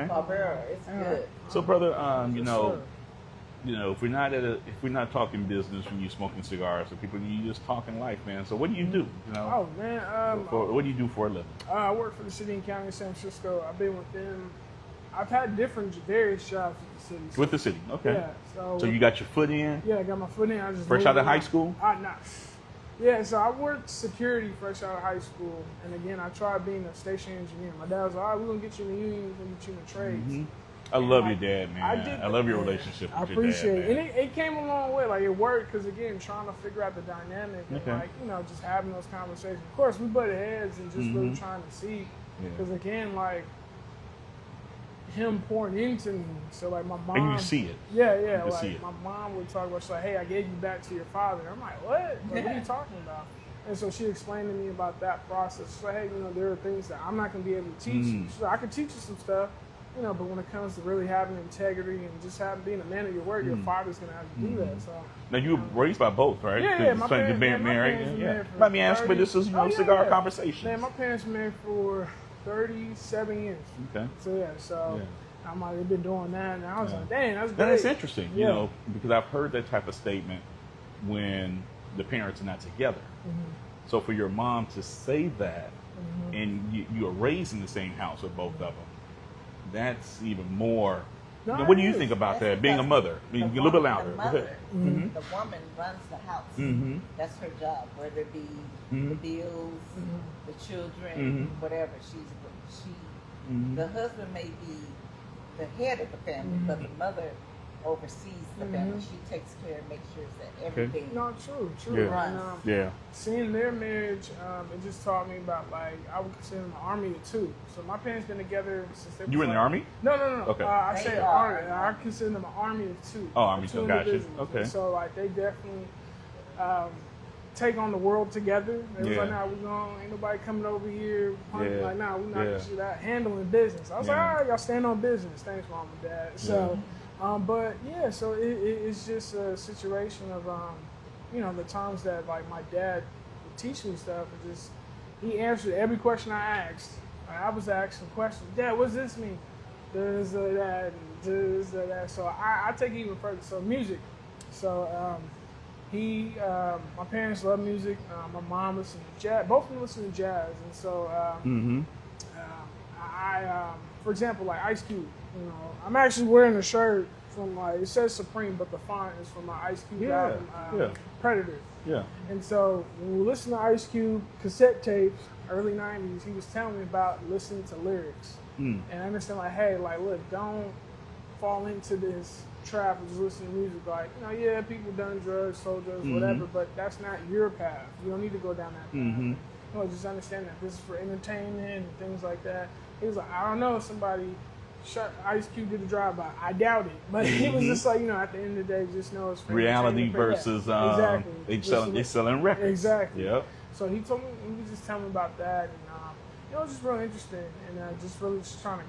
Barbera. It's good. So, brother, Sure. if we're not talking business when you're smoking cigars, so people, you just talking life, man. So, what do you do? Oh man, What do you do for a living? I work for the city and county of San Francisco. I've been with them. I've had various jobs with the city. With the city, okay. Yeah. So you got your foot in. Yeah, I got my foot in. I just Fresh moved out of high around. school? Nah. Yeah, so I worked security fresh out of high school, and again, I tried being a station engineer. My dad was like, all right, we're gonna get you in the union, we're gonna get you in the trades. I love your And dad, man. I did. I love your man. relationship I with your dad, appreciate it, man. and it came a long way. Like it worked because again, trying to figure out the dynamic and Okay. just having those conversations. Of course, we butted heads and just really trying to see Yeah. because again, like him pouring into me. So like my mom, And you see it. Yeah. can see Like it. my mom would talk about, she's like, "Hey, I gave you back to your father." I'm like, "What? Like, what are you talking about?" And so she explained to me about that process. She's like, "Hey, there are things that I'm not gonna be able to teach you. She's like, I can teach you some stuff, but when it comes to really having integrity and just being a man of your word, your father's gonna have to do that." So. Now you were raised by both, right? Yeah, You're my parents, married. my parents were Yeah. married for Let me ask, but 30 this is Oh, yeah, cigar yeah. conversations. Man, my parents were married for 37 years. Okay. So I'm like, they've been doing that, and I was like, dang, that's great. That is interesting, Yeah. because I've heard that type of statement when the parents are not together. So for your mom to say that, and you are raised in the same house with both of them, that's even more. No, What do it you is. think about That's that? Being a because mother, I mean, the a little bit woman- louder. The Go ahead. mother, the woman runs the house. Mm-hmm. That's her job, whether it be the bills, the children, whatever. The husband may be the head of the family, but the mother oversees the family. She takes care and makes sure that everything. No, true. Yeah. And, Yeah. seeing their marriage, it just taught me about, like, I would consider them an army of two. So my parents been together since they were. You were in the army? No. Okay. I They say are. army. I consider them an army of two. Oh, army two two. Gotcha. individuals. Okay. And so, like, they definitely take on the world together. They was Yeah. like, nah, ain't nobody coming over here. Yeah. Like, nah, we not Yeah. just that handling business. I was like, Yeah. all right, y'all stand on business. Thanks, mom and dad. So, but yeah, so it's just a situation of, you know, the times that, like, my dad would teach me stuff, and just, he answered every question I asked. Like, I was asking questions. Dad, what's this mean? This, that, and this, that. So I take it even further. So music. So, my parents love music. My mom listens to jazz. Both of them listen to jazz, and so for example, like Ice Cube. You know, I'm actually wearing a shirt from, like, it says Supreme, but the font is from my Ice Cube album, Predator. Yeah. And so when we listen to Ice Cube cassette tapes, early '90s, he was telling me about listening to lyrics and understand, like, hey, like, look, don't fall into this trap of just listening to music. Like, you know, yeah, people done drugs, sold drugs, whatever, but that's not your path. You don't need to go down that path. You know, just understand that this is for entertainment and things like that. He was like, I don't know if somebody shot Ice Cube did a drive-by. I doubt it. But he was just like, you know, at the end of the day, just know it's for Reality entertainment. versus Exactly. they selling records. Exactly. Yep. So he told me, he was just telling me about that, and you know, it was just really interesting, and just really just trying to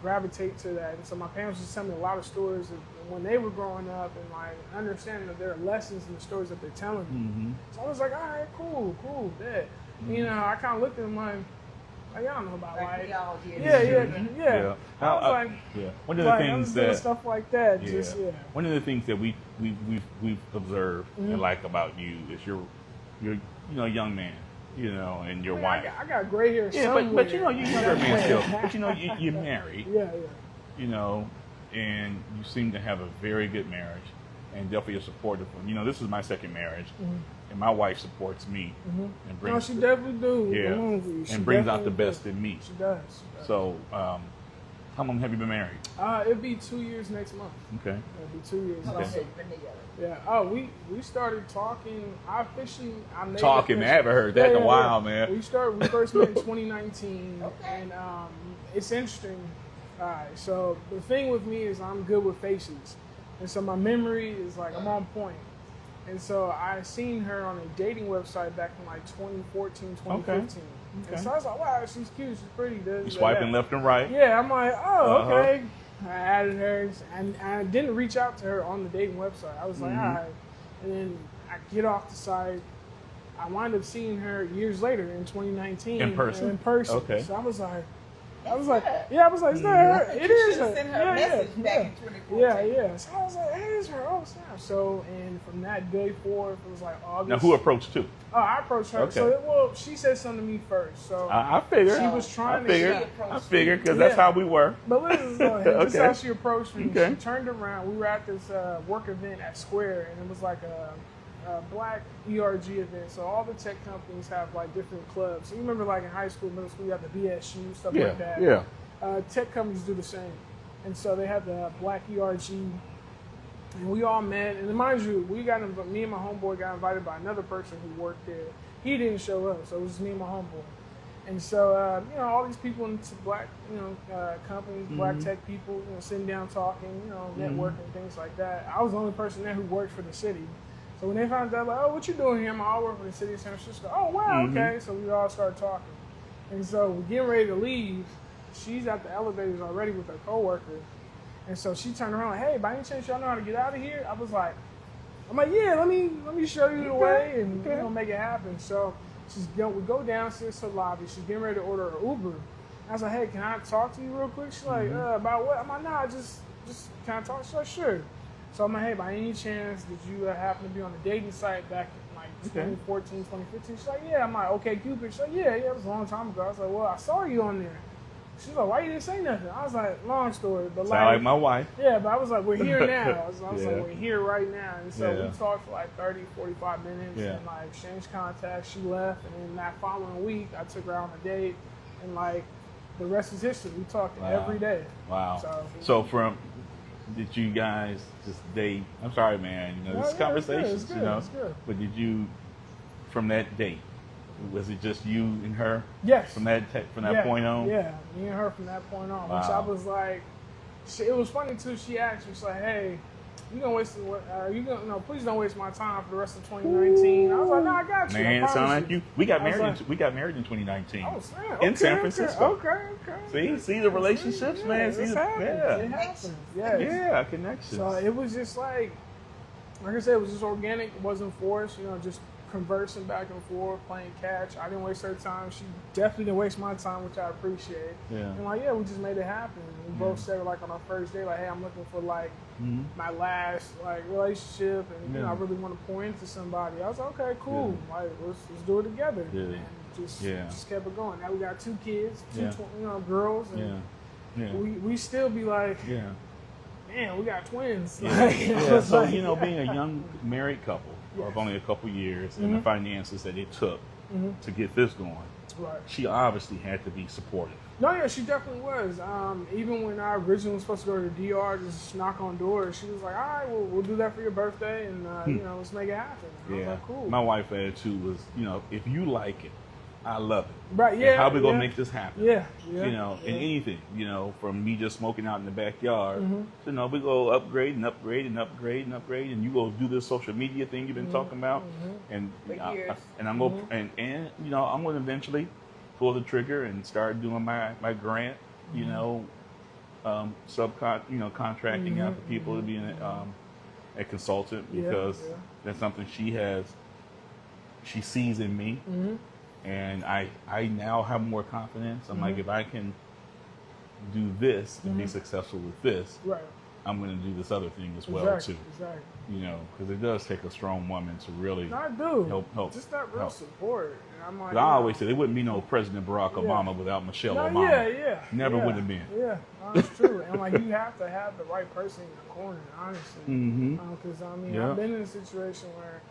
gravitate to that. And so my parents just tell me a lot of stories of when they were growing up, and, like, understanding that there are lessons in the stories that they're telling me. So I was like, all right, cool, that. You know, I kind of looked at them like I don't know about, like, yeah. I was like, One of the things I was doing that stuff like that. One of the things that we've observed and like about you is you're you know, a young man, you know, and your wife. I got gray hair. Yeah, but you know, you're a younger man still. But you know, you're married. Yeah. You know, and you seem to have a very good marriage, and definitely a supportive one. You know, this is my second marriage, and my wife supports me and brings. No, she definitely do. Yeah, and brings out the best in me. She does. So, how long have you been married? It'll be 2 years next month. Okay. It'll be 2 years. How long have you been together? Yeah. Oh, we started talking. I made talking. I haven't heard that in a while, man. We first met in 2019, and it's interesting. All right. So the thing with me is I'm good with faces, and so my memory is, like, I'm on point. And so I seen her on a dating website back in, like, 2014, 2015. Okay. And so I was like, wow, she's cute, she's pretty. You swiping left and right. Yeah, I'm like, oh, okay. I added her, and I didn't reach out to her on the dating website. I was like, all right. And then I get off the site. I wind up seeing her years later in 2019. In person? Okay. So I was like, is that her? It is her. Send her a message back in 2014. Yeah. So I was like, hey, it's her. Oh, snap. So, and from that day forth, it was like August. Now, who approached you? Oh, I approached her. Okay. So, she said something to me first. So I figured. she was trying I figured because that's how we were. But listen, this is how she approached me. Okay. She turned around. We were at this work event at Square, and it was like a black ERG event. So all the tech companies have, like, different clubs. So you remember, like, in high school, middle school, you have the BSU, stuff like that. Yeah. Tech companies do the same. And so they have the black ERG, and we all met. And mind you, me and my homeboy got invited by another person who worked there. He didn't show up, so it was just me and my homeboy. And so, you know, all these people in black, you know, companies, black tech people, you know, sitting down talking, you know, networking, things like that. I was the only person there who worked for the city. So when they found out, like, oh, what you doing here? I'm all work for the city of San Francisco. Oh, wow, okay. So we all started talking. And so we're getting ready to leave. She's at the elevators already with her coworker. And so she turned around, like, hey, by any chance y'all know how to get out of here? I'm like, yeah, let me show you the way and you know, make it happen. So we go downstairs to the lobby. She's getting ready to order her Uber. I was like, hey, can I talk to you real quick? She's like, about what? I'm like, nah, just can I talk? She's like, sure. So I'm like, hey, by any chance, did you happen to be on the dating site back in, like, 2014, 2015? She's like, yeah. I'm like, okay, Cupid. She's like, yeah, it was a long time ago. I was like, well, I saw you on there. She's like, why you didn't say nothing? I was like, long story. But like my wife. Yeah, but I was like, we're here now. I was like, we're here right now. And so we talked for like 30, 45 minutes and, like, exchanged contacts. She left. And then that following week, I took her out on a date. And, like, the rest is history. We talked every day. Wow. So from did you guys just date? I'm sorry, man. You know, No, this yeah, conversations. it's good, You know, it's good. but did you from that date? Was it just you and her? Yes. From that point on. Yeah, me and her from that point on. Wow. Which I was like, it was funny too. She asked me, she's like, "Hey, you gonna waste? You gonna please don't waste my time for the rest of 2019." I was like, "No, I got you." Man, it sounded like you. We got married. Like, We got married in 2019 oh, snap. in Okay, San Francisco. Okay. See the relationships, Yeah, man. It See, happens. yeah, It happens. Yes. yeah, connections. So it was just like I said, it was just organic. It wasn't forced. Just conversing back and forth, playing catch. I didn't waste her time. She definitely didn't waste my time, which I appreciate. Yeah. And we just made it happen. We both said like on our first day, like, hey, I'm looking for like my last relationship, and I really want to pour into somebody. I was like, okay, cool. Yeah. Like let's do it together. Yeah. And just kept it going. Now we got 2 kids, two girls, and Yeah. we still be like, Yeah. man, we got twins. Yeah. Like, Yeah. it's So like- being a young married couple of only a couple years and the finances that it took to get this going, right. she obviously had to be supportive. No, yeah, she definitely was. Even when I originally was supposed to go to the DR, just knock on doors, she was like, all right, we'll do that for your birthday, and, let's make it happen. I was like, cool. My wife's attitude was, if you like it, I love it. Right, yeah. And how we gonna yeah. make this happen? Yeah. In anything, from me just smoking out in the backyard, we go upgrade and upgrade and upgrade and upgrade, and you go do this social media thing you've been talking about, and For years. I'm gonna and I'm gonna eventually pull the trigger and start doing my grant, contracting out for people to be a consultant because that's something she sees in me. And I now have more confidence. I'm like, if I can do this and be successful with this, Right. I'm going to do this other thing as well Exactly. too. Exactly. Because it does take a strong woman to really No, I do. help. Just that real help. support. And I'm like, 'Cause I always say there wouldn't be no President Barack Obama without Michelle no, Obama. yeah. Never yeah, would have been. Yeah, no, it's true. And like, you have to have the right person in the corner, honestly. Because Yeah. I've been in a situation where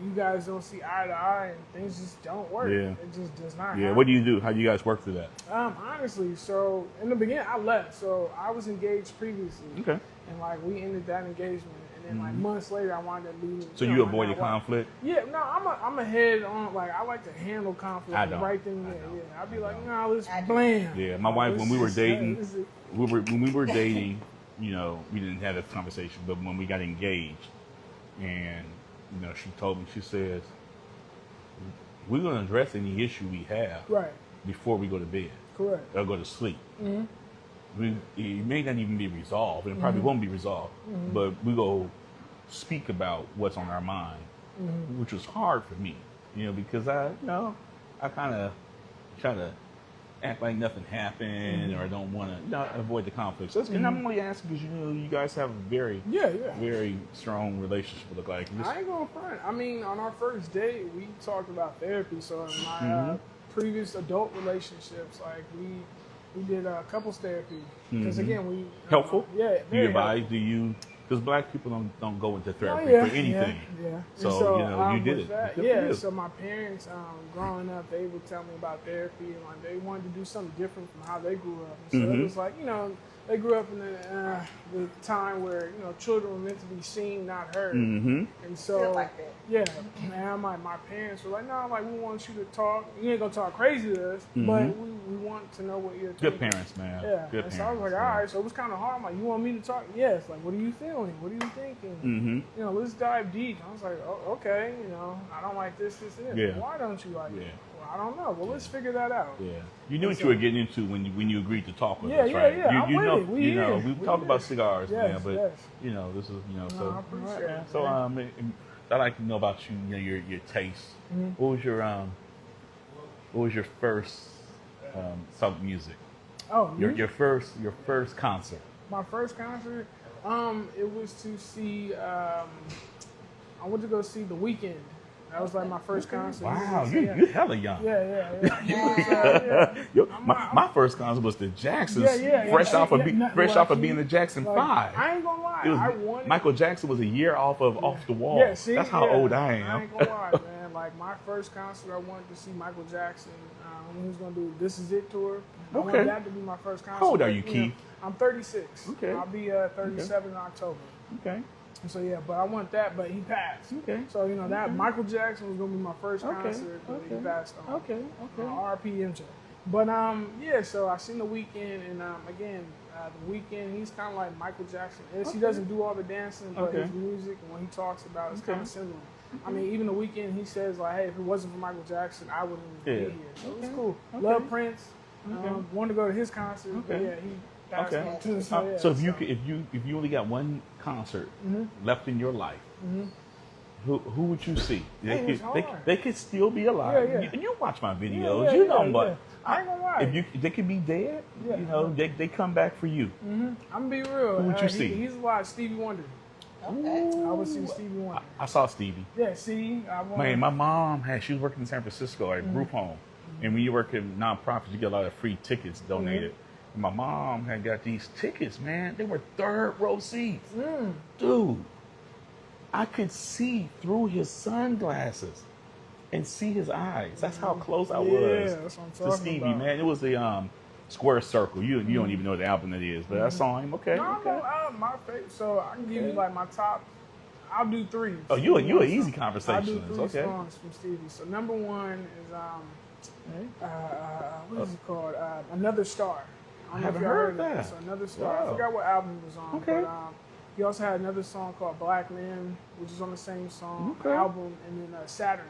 you guys don't see eye to eye and things just don't work. Yeah. It just does not Yeah. happen. What do you do? How do you guys work through that? Honestly, so in the beginning, I left. So I was engaged previously. Okay. And like, we ended that engagement. And then like months later, I wound up leaving. So you avoided conflict? Yeah, no, I'm a head on, like, I like to handle conflict. I The don't. right thing, yeah. I'd be like, nah, let's blam. Yeah, my wife, when we were dating, this is- when we were dating, we didn't have this conversation, but when we got engaged, and she told me, she says, we're going to address any issue we have Right, before we go to bed correct. or go to sleep. It may not even be resolved, and it probably won't be resolved, but we go speak about what's on our mind, which was hard for me, because I kind of try to act like nothing happened or I don't want to avoid the conflicts. And I'm only asking because you guys have a very very strong relationship. Look like I ain't gonna front. On our first date, we talked about therapy. So in my previous adult relationships, like we did couples therapy because again we helpful. Yeah, Do you very advise? helpful. Do you? Because black people don't go into therapy Oh, for anything. Yeah. So, you did with it. that, Good for yeah. you. So my parents, growing up, they would tell me about therapy, and like they wanted to do something different from how they grew up. And so it was like, they grew up in the time where children were meant to be seen, not heard. And so, Feel like that. yeah, and I'm like, my parents were like, no, like we want you to talk. You ain't gonna talk crazy to us, but we want to know what you're Good thinking. parents, man. Yeah, Good and parents. so I was like, all right. So it was kind of hard. I'm like, you want me to talk? Yes. Like, what are you feeling? What are you thinking? Let's dive deep. I was like, oh, okay. I don't like this, and this. Yeah. Why don't you like it? Yeah. Well, I don't know. Well, let's figure that out. Yeah, you knew what you were getting into when you agreed to talk with Yeah, us, yeah, right? yeah, I'm You with know, it. We we talked about cigars, Yes, man, but yes. this is No, I so. appreciate it. So I'd like to know about your taste. What was your first sub music? Oh, Your first concert. my first concert, it was to see. I went to go see The Weeknd. That was like my first concert. Wow, Yeah. you hella young. Yeah. My first concert was the Jacksons. Yeah. Fresh off of Like, being the Jackson like, 5. I ain't gonna lie. It was, I wanted. Michael Jackson was a year off the wall. Yeah, see, that's how old I I am. ain't gonna lie, man. Like my first concert, I wanted to see Michael Jackson when he was gonna do This Is It tour. I Okay. wanted that to be my first concert. How old are you, But, Keith? I'm 36. Okay. I'll be 37 in October. Okay. And so yeah, but I want that, but he passed. Okay. So you know that Michael Jackson was gonna be my first Okay. concert, but he passed on. Okay. Okay. R.I.P. MJ. But yeah, so I seen The Weeknd, and again, The Weeknd, he's kind of like Michael Jackson. He doesn't do all the dancing, but his music and what he talks about is kind of similar. I mean, even The Weeknd, he says like, hey, if it wasn't for Michael Jackson, I wouldn't be here. So it's cool. Love Prince. Wanted to go to his concert, but yeah, he passed on too. So, yeah, so if you only got one concert left in your life, who would you see? They could still be alive. Yeah, yeah. You watch my videos, you know, but I ain't gonna lie. They could be dead, you know, they come back for you. I'm gonna be real. Who would you see? He's alive. Stevie Wonder. Okay. I would see Stevie Wonder. I saw Stevie. Yeah, see, Man, my mom she was working in San Francisco at a group home. And when you work in nonprofits, you get a lot of free tickets donated. And my mom had got these tickets, man. They were third row seats. Dude, I could see through his sunglasses and see his eyes. That's how close I was that's what I'm to talking Stevie, about. man. It was the Square Circle. You don't even know the album it is, but I saw him. Okay. No, my favorite. So I can give you like my top. I'll do three. Oh, you an easy I'll do conversationalist. three Okay. songs from Stevie. So number one is what is it called? Another Star. I haven't heard that. So Another Star. Wow. I forgot what album it was on. Okay. But he also had another song called Black Man, which is on the same song album, and then Saturn.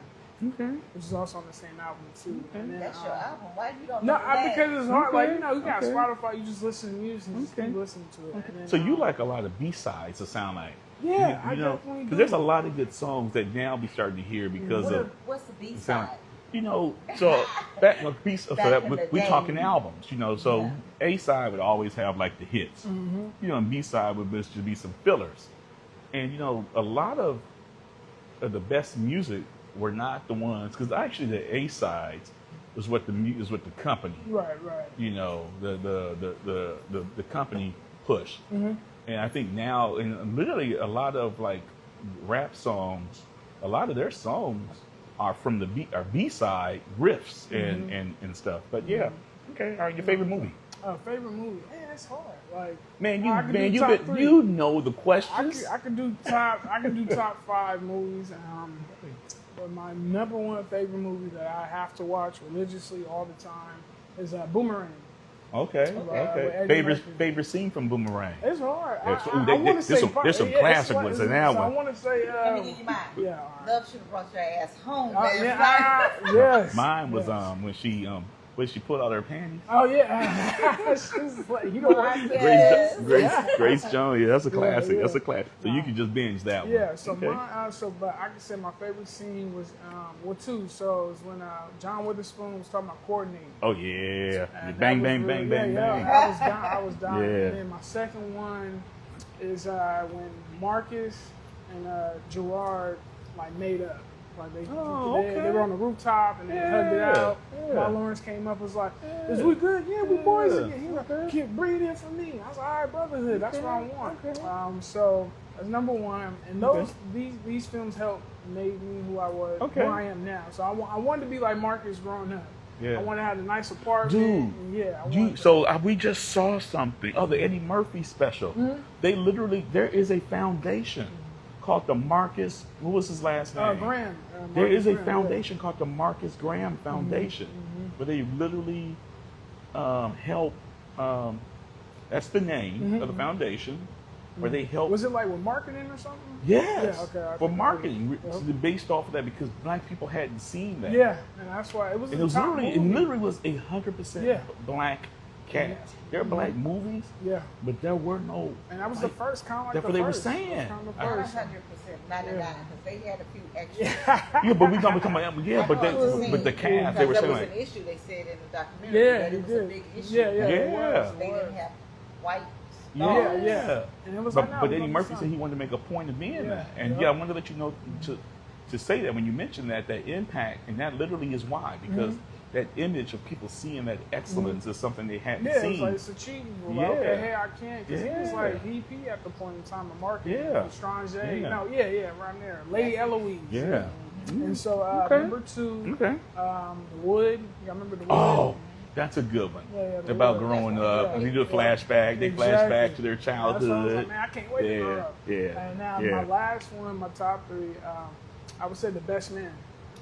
Okay. Which is also on the same album too. And then, That's your album. Why you don't no, know that? because it's hard. Like, you know, you got Okay. Spotify, you just listen to music and just keep listening to it. Okay. And then, So you like a lot of B-sides, it sound like. Yeah, you I know, definitely do. because there's a lot of good songs that now be starting to hear because of What's the B sound. side? You know, so back in the day. talking albums. You know, so A side would always have like the hits. You know, and B side would just be some fillers. And you know, a lot of the best music were not the ones because actually the A sides is what the company. Right. You know, the company pushed. And I think now, and literally a lot of like rap songs, a lot of their songs are from the B side riffs and stuff. But yeah, okay. All right, your favorite movie? Favorite movie? Man, it's hard. Like, Man, three. you know the questions. I could do top 5 movies. But my number one favorite movie that I have to watch religiously all the time is Boomerang. Okay. Favorite scene from Boomerang? It's hard. There's There's some classic ones in that one. I one. want to say. Let me give you mine. Yeah. Love should have brought your ass home. Yes. Mine was when she pulled out her panties. Oh yeah. She was like, you know what? Yes. Grace Jones. Yeah, that's a classic. yeah. That's a classic. So you can just binge that one. Yeah, so okay. mine, but I can say my favorite scene was, two. So it was when John Witherspoon was talking about coordinating. Oh yeah, And bang, that was bang, really- bang, bang, yeah, bang. I was dying. Yeah. And then my second one is when Marcus and Gerard like made up. Like they were on the rooftop and they hugged it out. Yeah. While Lawrence came up, was like, "Is we good? Yeah, we boys again." He like, "Kid, breathe in for me." I was like, "All right, brotherhood. That's what I want." Okay. So that's number one, and these films helped made me who I was, who I am now. So I wanted to be like Marcus growing up. Yeah. I wanted to have a nice apartment. Dude, and yeah. We just saw something. Oh, the Eddie Murphy special. There is a foundation called the Marcus. What was his last name? Graham. There is a Graham, foundation called the Marcus Graham Foundation, where they literally help. That's the name of the foundation, where they help. Was it like with marketing or something? Yes. Yeah, okay. For marketing, based off of that, because black people hadn't seen that. Yeah, and that's why it was. And it literally was 100% black cast. There are black movies, but there were no. And that was the first kind of like that's the what they were first. saying. Not 100%, 99, because they had a few extras. Yeah, but we talking about but the cast they were saying that was like. an issue they said in the documentary. That it was a big issue. Yeah. They didn't have white. Yeah. And it was but like, Eddie Murphy said he wanted to make a point of being that. And I wanted to let you know to say that when you mentioned that impact, and that literally is why, because that image of people seeing that excellence is something they hadn't seen. It's like it's achievable. Like, okay, hey, I can, because he was like VP at the point in time of marketing. Strange, around there. Lady Eloise. Yeah. And so number 2, The Wood. You remember The Wood? Oh, That's a good one. Yeah, the About wood. growing up. Yeah. You do a flashback. They flash Exactly. back to their That's why I was childhood. like, man, I can't wait to grow up. Yeah. And now yeah. my last one, my top three, I would say The Best Man.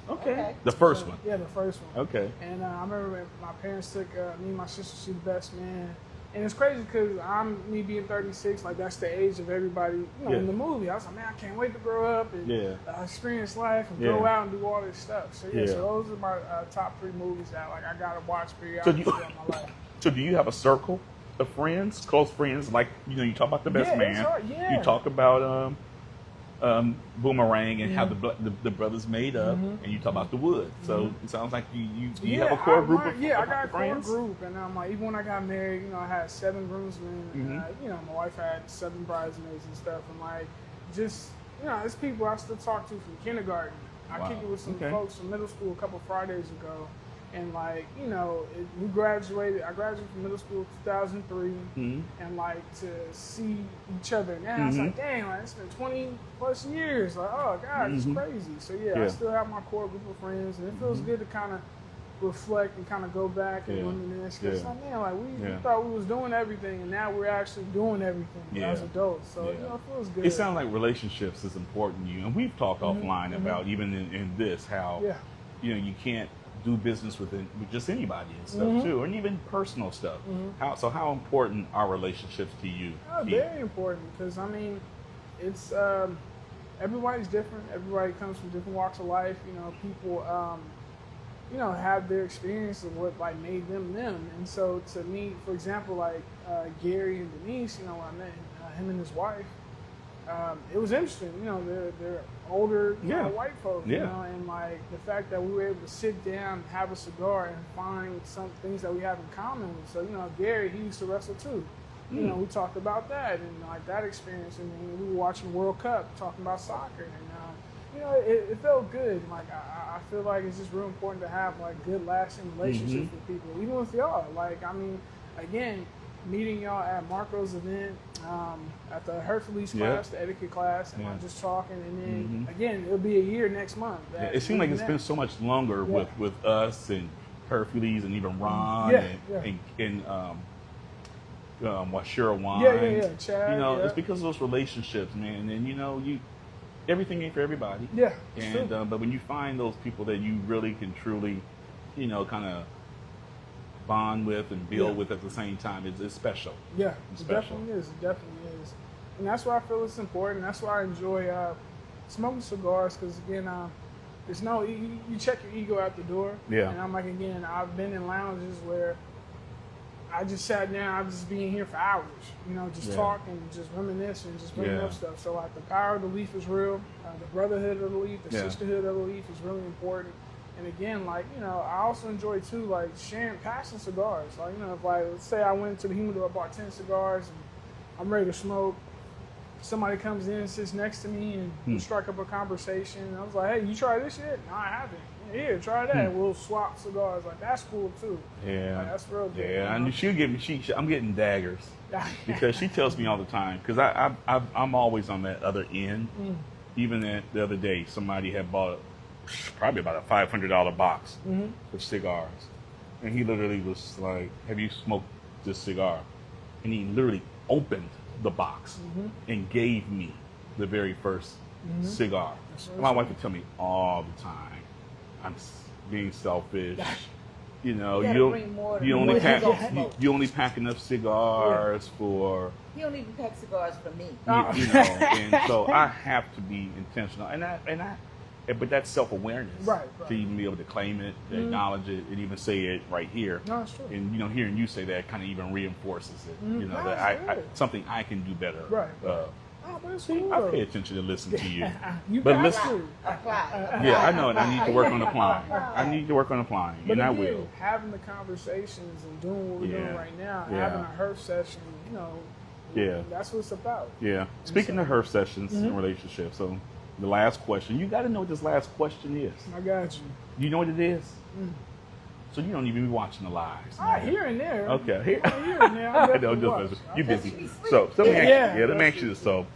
Okay. The first one. Yeah, the first one. Okay. And I remember when my parents took me and my sister to see The Best Man. And it's crazy because me being 36, like that's the age of everybody, in the movie. I was like, man, I can't wait to grow up and experience life and go out and do all this stuff. So so those are my top three movies that like I gotta watch periodically in my life. So do you have a circle of friends, close friends? Like you talk about The Best Man. You talk about Boomerang and how the brothers made up, and you talk about The Wood. So it sounds like you have a core group of I got a friends? core group, and like even when I got married, I had 7 groomsmen. And, my wife had 7 bridesmaids and stuff, and like just it's people I still talk to from kindergarten. I kicked it with some folks from middle school a couple Fridays ago. And like, we graduated. I graduated from middle school in 2003, and like to see each other now, it's like, dang, like it's been 20 plus years. Like, oh god, it's crazy. So I still have my core group of friends, and it feels good to kind of reflect and kind of go back and reminisce. Because like, man, like we thought we was doing everything, and now we're actually doing everything as adults. So it feels good. It sounds like relationships is important to you, and we've talked offline about even in this how you can't do business with just anybody and stuff too, and even personal stuff. How important are relationships to you? Very important, because I mean, it's everybody's different. Everybody comes from different walks of life. People have their experience of what like made them them. And so to me, for example, like Gary and Denise, when I met him and his wife, it was interesting. They're older white folks, and like the fact that we were able to sit down, have a cigar, and find some things that we have in common. So Gary, he used to wrestle too. We talked about that and like that experience, and then we were watching World Cup, talking about soccer, and it felt good. Like I feel like it's just real important to have like good lasting relationships with people, even with y'all. Like I mean, again, meeting y'all at Marco's event, at the Hercules class, the etiquette class, and I'm just talking, and then again, it'll be a year next month. It seems like it's been so much longer with us and Hercules and even Ron and Shira Wine. Chad, it's because of those relationships, man. And everything ain't for everybody. Yeah. And but when you find those people that you really can truly, kind of bond with and build with at the same time, it's special. Yeah, it's it special. definitely is. It definitely is. And that's why I feel it's important. That's why I enjoy smoking cigars, because again, there's no you check your ego out the door. Yeah. And I'm like, again, I've been in lounges where I just sat down, I'm just being here for hours, just talking, just reminiscing, just bringing up stuff. So like the power of the leaf is real, the brotherhood of the leaf, the sisterhood of the leaf is really important. And again, like, I also enjoy too, like passing cigars. Like, if like, let's say I went to the humidor, I bought 10 cigars and I'm ready to smoke. Somebody comes in, sits next to me, and we strike up a conversation. And I was like, hey, you try this shit? No, I haven't. Here, try that. We'll swap cigars. Like, that's cool too. Yeah. Like, that's real good. Yeah, and she'll give me, I'm getting daggers because she tells me all the time, because I'm always on that other end. Even the other day, somebody had bought probably about a $500 box of cigars. And he literally was like, have you smoked this cigar? And he literally opened the box and gave me the very first cigar. My wife would tell me all the time, I'm being selfish. You only pack enough cigars for... He don't even pack cigars for me. And so I have to be intentional. But that's self-awareness, right. To even be able to claim it, to acknowledge it, and even say it right here. No, it's true. And hearing you say that kind of even reinforces it. That something I can do better. Right. But it's cool, I pay attention to listen to you. But Apply. I know, and I need to work on applying. But and I again, will. having the conversations and doing what we're doing right now, having a herf session, that's what it's about. Yeah. Speaking of herf sessions and relationships, so the last question. You got to know what this last question is. I got you. You know what it is? So you don't even be watching the lives. Here and there. Okay. Here and there. I no, watch. you're busy. So let me ask you this. So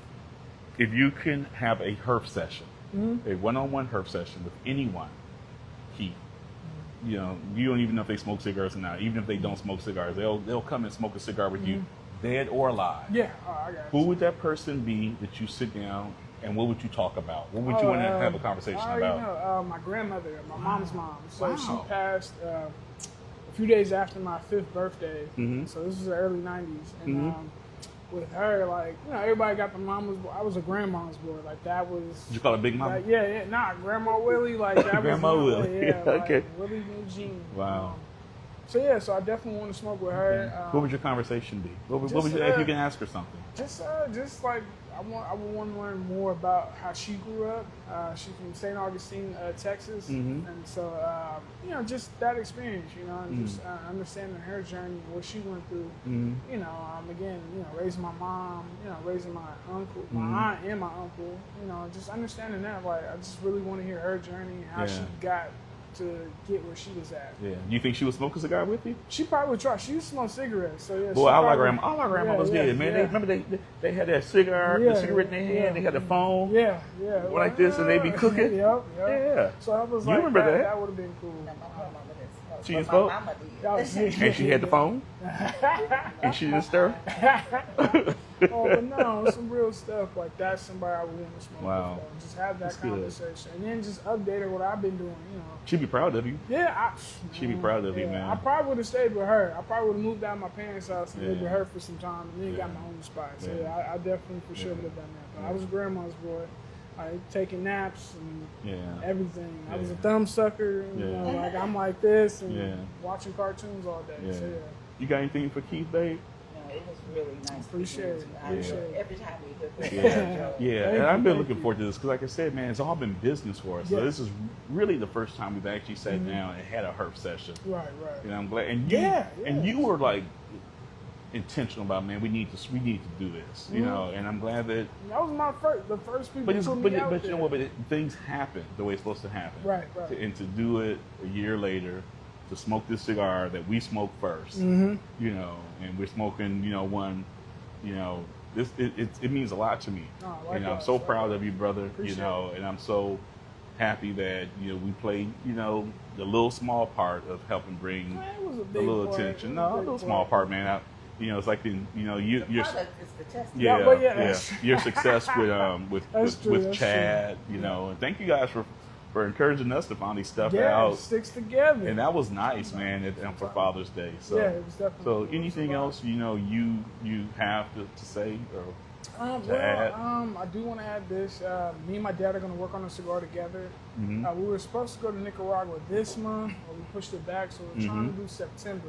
if you can have a herf session, a one-on-one herf session with anyone, Keith, you know, you don't even know if they smoke cigars or not. Even if they don't smoke cigars, they'll come and smoke a cigar with you, dead or alive. Yeah, I got Who you. would that person be that you sit down and what would you talk about? What would you want to have a conversation about? You know, my grandmother, my mom's mom. So Wow. she passed a few days after my 5th birthday. Mhm. So this was the early 90s. And Mhm. with her, like, you know, everybody got the mama's boy. I was a grandma's boy. Like, that was... Did you call it Big Mama? Like, yeah, nah, Grandma Willie, like, that Grandma was... Willie. Yeah, Okay. like, Willie and Jean. Wow. So, yeah, so I definitely want to smoke with her. What would your conversation be? What would just, you, if you can ask her something? Just like I would want to learn more about how she grew up. She's from St. Augustine, Texas, Mhm. and so you know, just that experience, you know, and just understanding her journey, what she went through. Mhm. You know, again, you know, raising my mom, you know, raising my uncle, my aunt, and my uncle. You know, just understanding that. Like, I just really want to hear her journey, how she got to get where she was at. Yeah. Do you think she would smoke a cigar with you? She probably would try. She used to smoke cigarettes, so yeah. Boy, she all our probably- grandmothers did, man. They remember they had that cigar, the cigarette in their hand. They had the phone, Yeah. like this, and they be cooking. Yep. Yeah. So I was You like, remember that? That would have been cool. My grandmother didn't She didn't smoke, smoke? but my mama That did. was- And she had the phone, and she didn't stir. Oh, but no, some real stuff like that's somebody I would want to smoke Wow. with. Though. Just have that That's good. conversation, and then just update her what I've been doing. You know. She'd be proud of you. Yeah, She'd be proud of you, man. I probably would have stayed with her. I probably would have moved out of my parents' house and lived with Yeah. her for some time, and then got my own spot. So Yeah. I definitely for sure would have done that. But I was grandma's boy. Taking naps and everything. I was a thumb sucker. You know, like I'm like this and watching cartoons all day. Yeah. So yeah. You got anything for Keith, babe? No, it was really nice. Appreciate it. Appreciate it. Every time we did this. Yeah, Thank and I've you, been thank looking you. forward to this because, like I said, man, it's all been business for us. So Yeah. this is really the first time we've actually sat down and had a herb session. Right. And I'm glad. And you were like intentional about, man, we need to do this, you know. And I'm glad that. That was the first people But who put me out but you there. know what? Things happen the way it's supposed to happen. Right. And to do it a year later, to smoke this cigar that we smoked 1st, you know, and we're smoking, you know, one, you know, it means a lot to me. Oh, and I'm likewise, so proud of you, brother. Appreciate you know, and I'm so happy that we played, you know, the little small part of helping bring It was a a big little part. attention. It No, was a a little big small part, man. It's like you're The product is the test. your success with That's true, with that's Chad, you know, and thank you guys for encouraging us to finally stuff Yeah, it out. sticks together. And that was nice, man, and for Father's Day. So, Yeah, it was definitely so cool. anything else you have to say or add? I do want to add this. Me and my dad are going to work on a cigar together. Mm-hmm. We were supposed to go to Nicaragua this month, but we pushed it back, so we're trying to do September,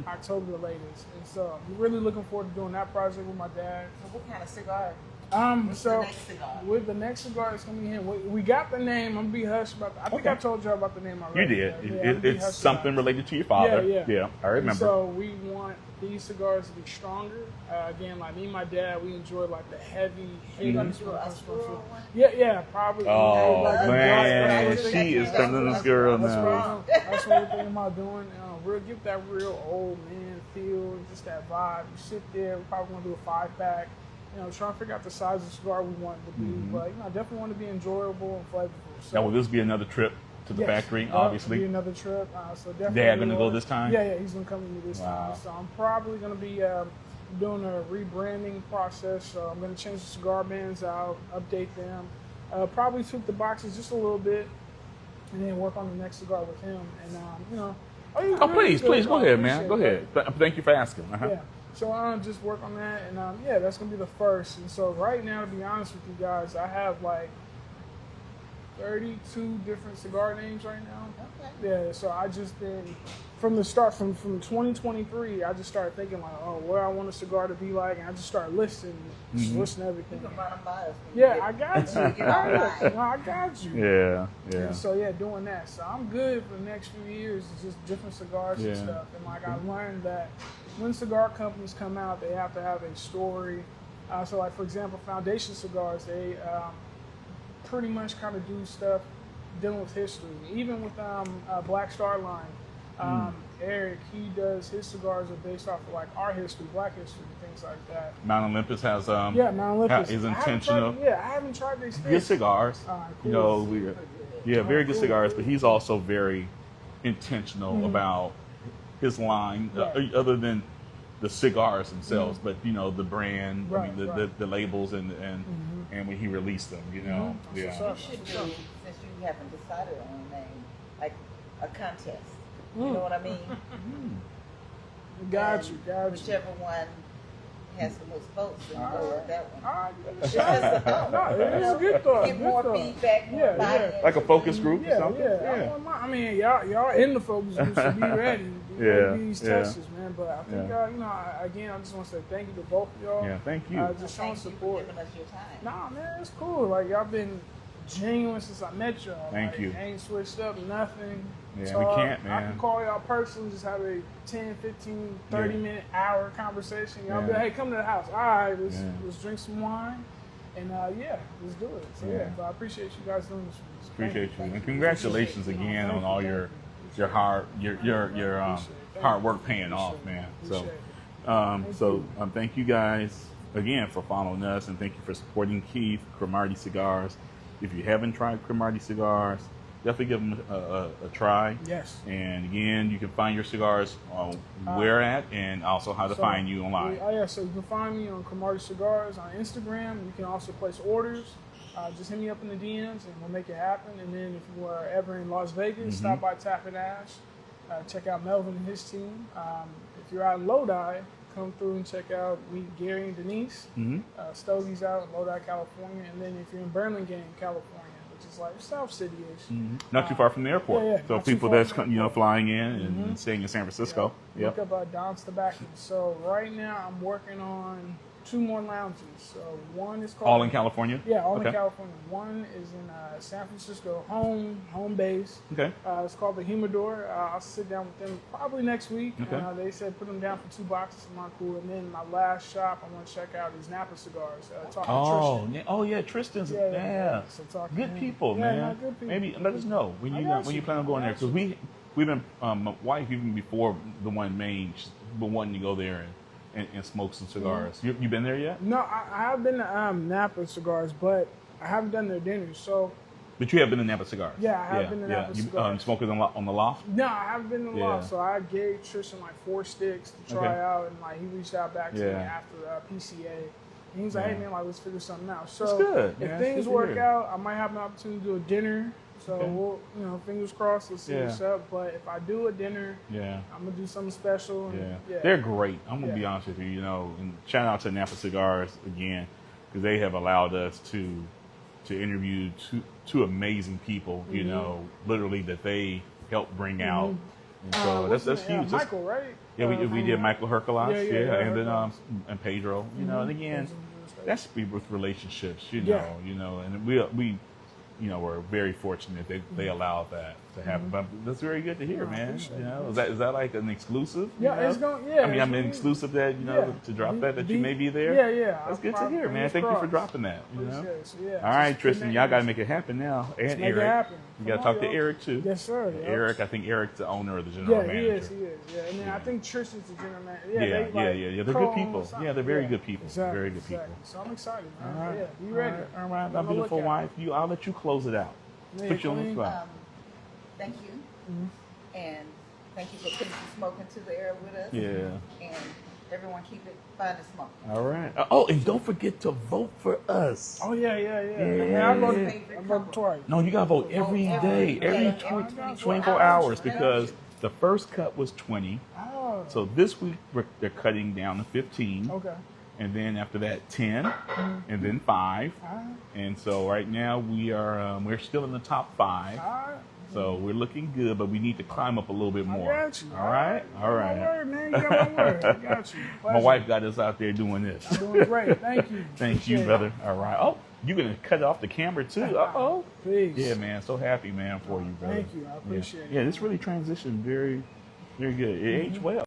October the latest. And so I'm really looking forward to doing that project with my dad. So what kind of cigar? What's So the next cigar? with the next cigar that's going to be in, we got the name. I'm going to be hush about that. I think I told you about the name You already. did. Yeah, I'm gonna be It's hush something about it. related to your father. Yeah. I remember. And so we want these cigars to be stronger. Again, like me and my dad, we enjoy like the heavy hitters. do a Oscuro one? Yeah, probably. Oh, Like a man, dark- she is turning this girl That's now. that's what we're thinking about doing. We'll give that real old man feel, just that vibe. You sit there, we probably want to do a 5-pack. Trying to figure out the size of the cigar we want it to be. But I definitely want it to be enjoyable and flavorful. So, Now, will this be another trip to the factory? It'll Obviously. be another trip. So definitely. Dad gonna go this time? Yeah, he's gonna come with me this Wow. time. So I'm probably gonna be doing a rebranding process. So I'm gonna change the cigar bands out, update them, probably tweak the boxes just a little bit, and then work on the next cigar with him. And Oh, please, go ahead, man. Go ahead. Thank you for asking. Yeah. So just work on that, and that's gonna be the first. And so right now, to be honest with you guys, I have like 32 different cigar names right now. Okay. Yeah. So I just been from the start, from 2023, I just started thinking like, oh, what I want a cigar to be like, and I just started listening, just listening to everything. You can run them by us. Yeah, I got you. Get all right. No, I got you. Yeah. And so doing that. So I'm good for the next few years. It's just different cigars and stuff. And like I learned that when cigar companies come out, they have to have a story. So like for example, Foundation Cigars, they pretty much kind of do stuff dealing with history. Even with Black Star Line, Eric, he does his cigars are based off of like our history, Black history, things like that. Mount Olympus has Mount Olympus is intentional. I haven't tried these. Good cigars. All right, You cool. know, very good cigars. But he's also very intentional about his line, other than the cigars themselves, but you know the brand, I mean the labels and when he released them, you know, You should do, since you haven't decided on a name, like a contest. You know what I mean? Got you. Whichever one has the most votes, and go with that one. All right. It's just a thought. No, it is a good thought. Get more feedback, more buy-in. like a focus group or something. I mean, y'all in the focus group, so be ready. Be ready for these tests, man. But I think, you know, again, I just want to say thank you to both of y'all. Yeah, thank you. Just showing support. Giving us your time. Nah, man, it's cool. Like, y'all been genuine since I met y'all. Thank you. Ain't switched up, nothing. Yeah, So we can't, man. I can call y'all personally, just have a 10, 15, 30-minute, hour conversation. Y'all be like, hey, come to the house. All right, let's drink some wine. And, let's do it. So, but I appreciate you guys doing this for me. So Appreciate you. And congratulations again on all your hard hard work paying off, man. So thank you guys again for following us, and thank you for supporting Keith Cromartie Cigars. If you haven't tried Cromartie Cigars, definitely give them a try. Yes. And again, you can find your cigars where at, and also how to find you online. So you can find me on Cromartie Cigars on Instagram. You can also place orders. Just hit me up in the DMs, and we'll make it happen. And then if you are ever in Las Vegas, stop by Tap and Ash. Check out Melvin and his team. If you're out in Lodi, come through and check out meet Gary and Denise. Stogies out in Lodi, California. And then if you're in Burlingame, California, which is like South City-ish. Not too far from the airport. So people that's flying in and staying in San Francisco. Look up Don's Tobacco. So right now I'm working on 2 more lounges. So one is called... All in California? Yeah, all in California. One is in San Francisco, home base. Okay. It's called the Humidor. I'll sit down with them probably next week. Okay. They said put them down for 2 boxes of my cool. And then my last shop I want to check out is Napa Cigars. Tristan. Tristan's. So Good people, man. No, good people. Maybe let us know when you plan on going there, because we've been my wife, even before the one in Maine, she's been wanting to go there and smoke some cigars. You been there yet? No, I have been to Napa Cigars, but I haven't done their dinners. So, but you have been to Napa Cigars. Yeah, I have been to Napa Cigars. You smoking on the loft? No, I haven't been to the loft. So I gave Tristan like 4 sticks to try out, and like he reached out back to me after PCA. And he was like, "Hey man, like let's figure something out." So that's good. If things work out, I might have an opportunity to do a dinner. So we'll, fingers crossed, let's see what's up. But if I do a dinner, I'm gonna do something special. And, They're great. I'm gonna be honest with you. And shout out to Napa Cigars again, because they have allowed us to interview two amazing people. Literally that they helped bring out. And so that's huge. Michael, right? Yeah, we did Michael Hercules. And then and Pedro. And again, that's with relationships. And we we're very fortunate that they allowed that to happen. But that's very good to hear, man. Is that like an exclusive? It's going. I'm an exclusive that to drop that you may be there. Yeah. That's good to hear, man. Thank you for dropping that. All right, Tristan, y'all got to make it happen now. And Eric, you got to talk to Eric too. Yes, sir. Eric, I think Eric's the owner or the general manager. He is. Yeah, and then I think Tristan's the general manager. Yeah. They're good people. Yeah, they're very good people. Exactly, very good people. So I'm excited, man. All right. Be ready. All right, my beautiful wife. I'll let you close it out. Put you on the spot. Thank you. And thank you for putting some smoke into the air with us. Yeah. And everyone keep it fine and smoke. All right. And don't forget to vote for us. Oh, yeah. I vote twice. No, you got to vote every day. Every 24 hours, because the first cut was 20. Oh. So this week they're cutting down to 15. Okay. And then after that, 10, and then 5. And so right now we're still in the top 5. So we're looking good, but we need to climb up a little bit more. I got you. All right. My word, man. You got my word. I got you. My wife got us out there doing this. I'm doing great. Thank you. Thank you, brother. All right. Oh, you're gonna cut off the camera too. Please. Yeah, man. So happy, man, for you, brother. Thank you. I appreciate it. Yeah, this really transitioned very, very good. It aged well.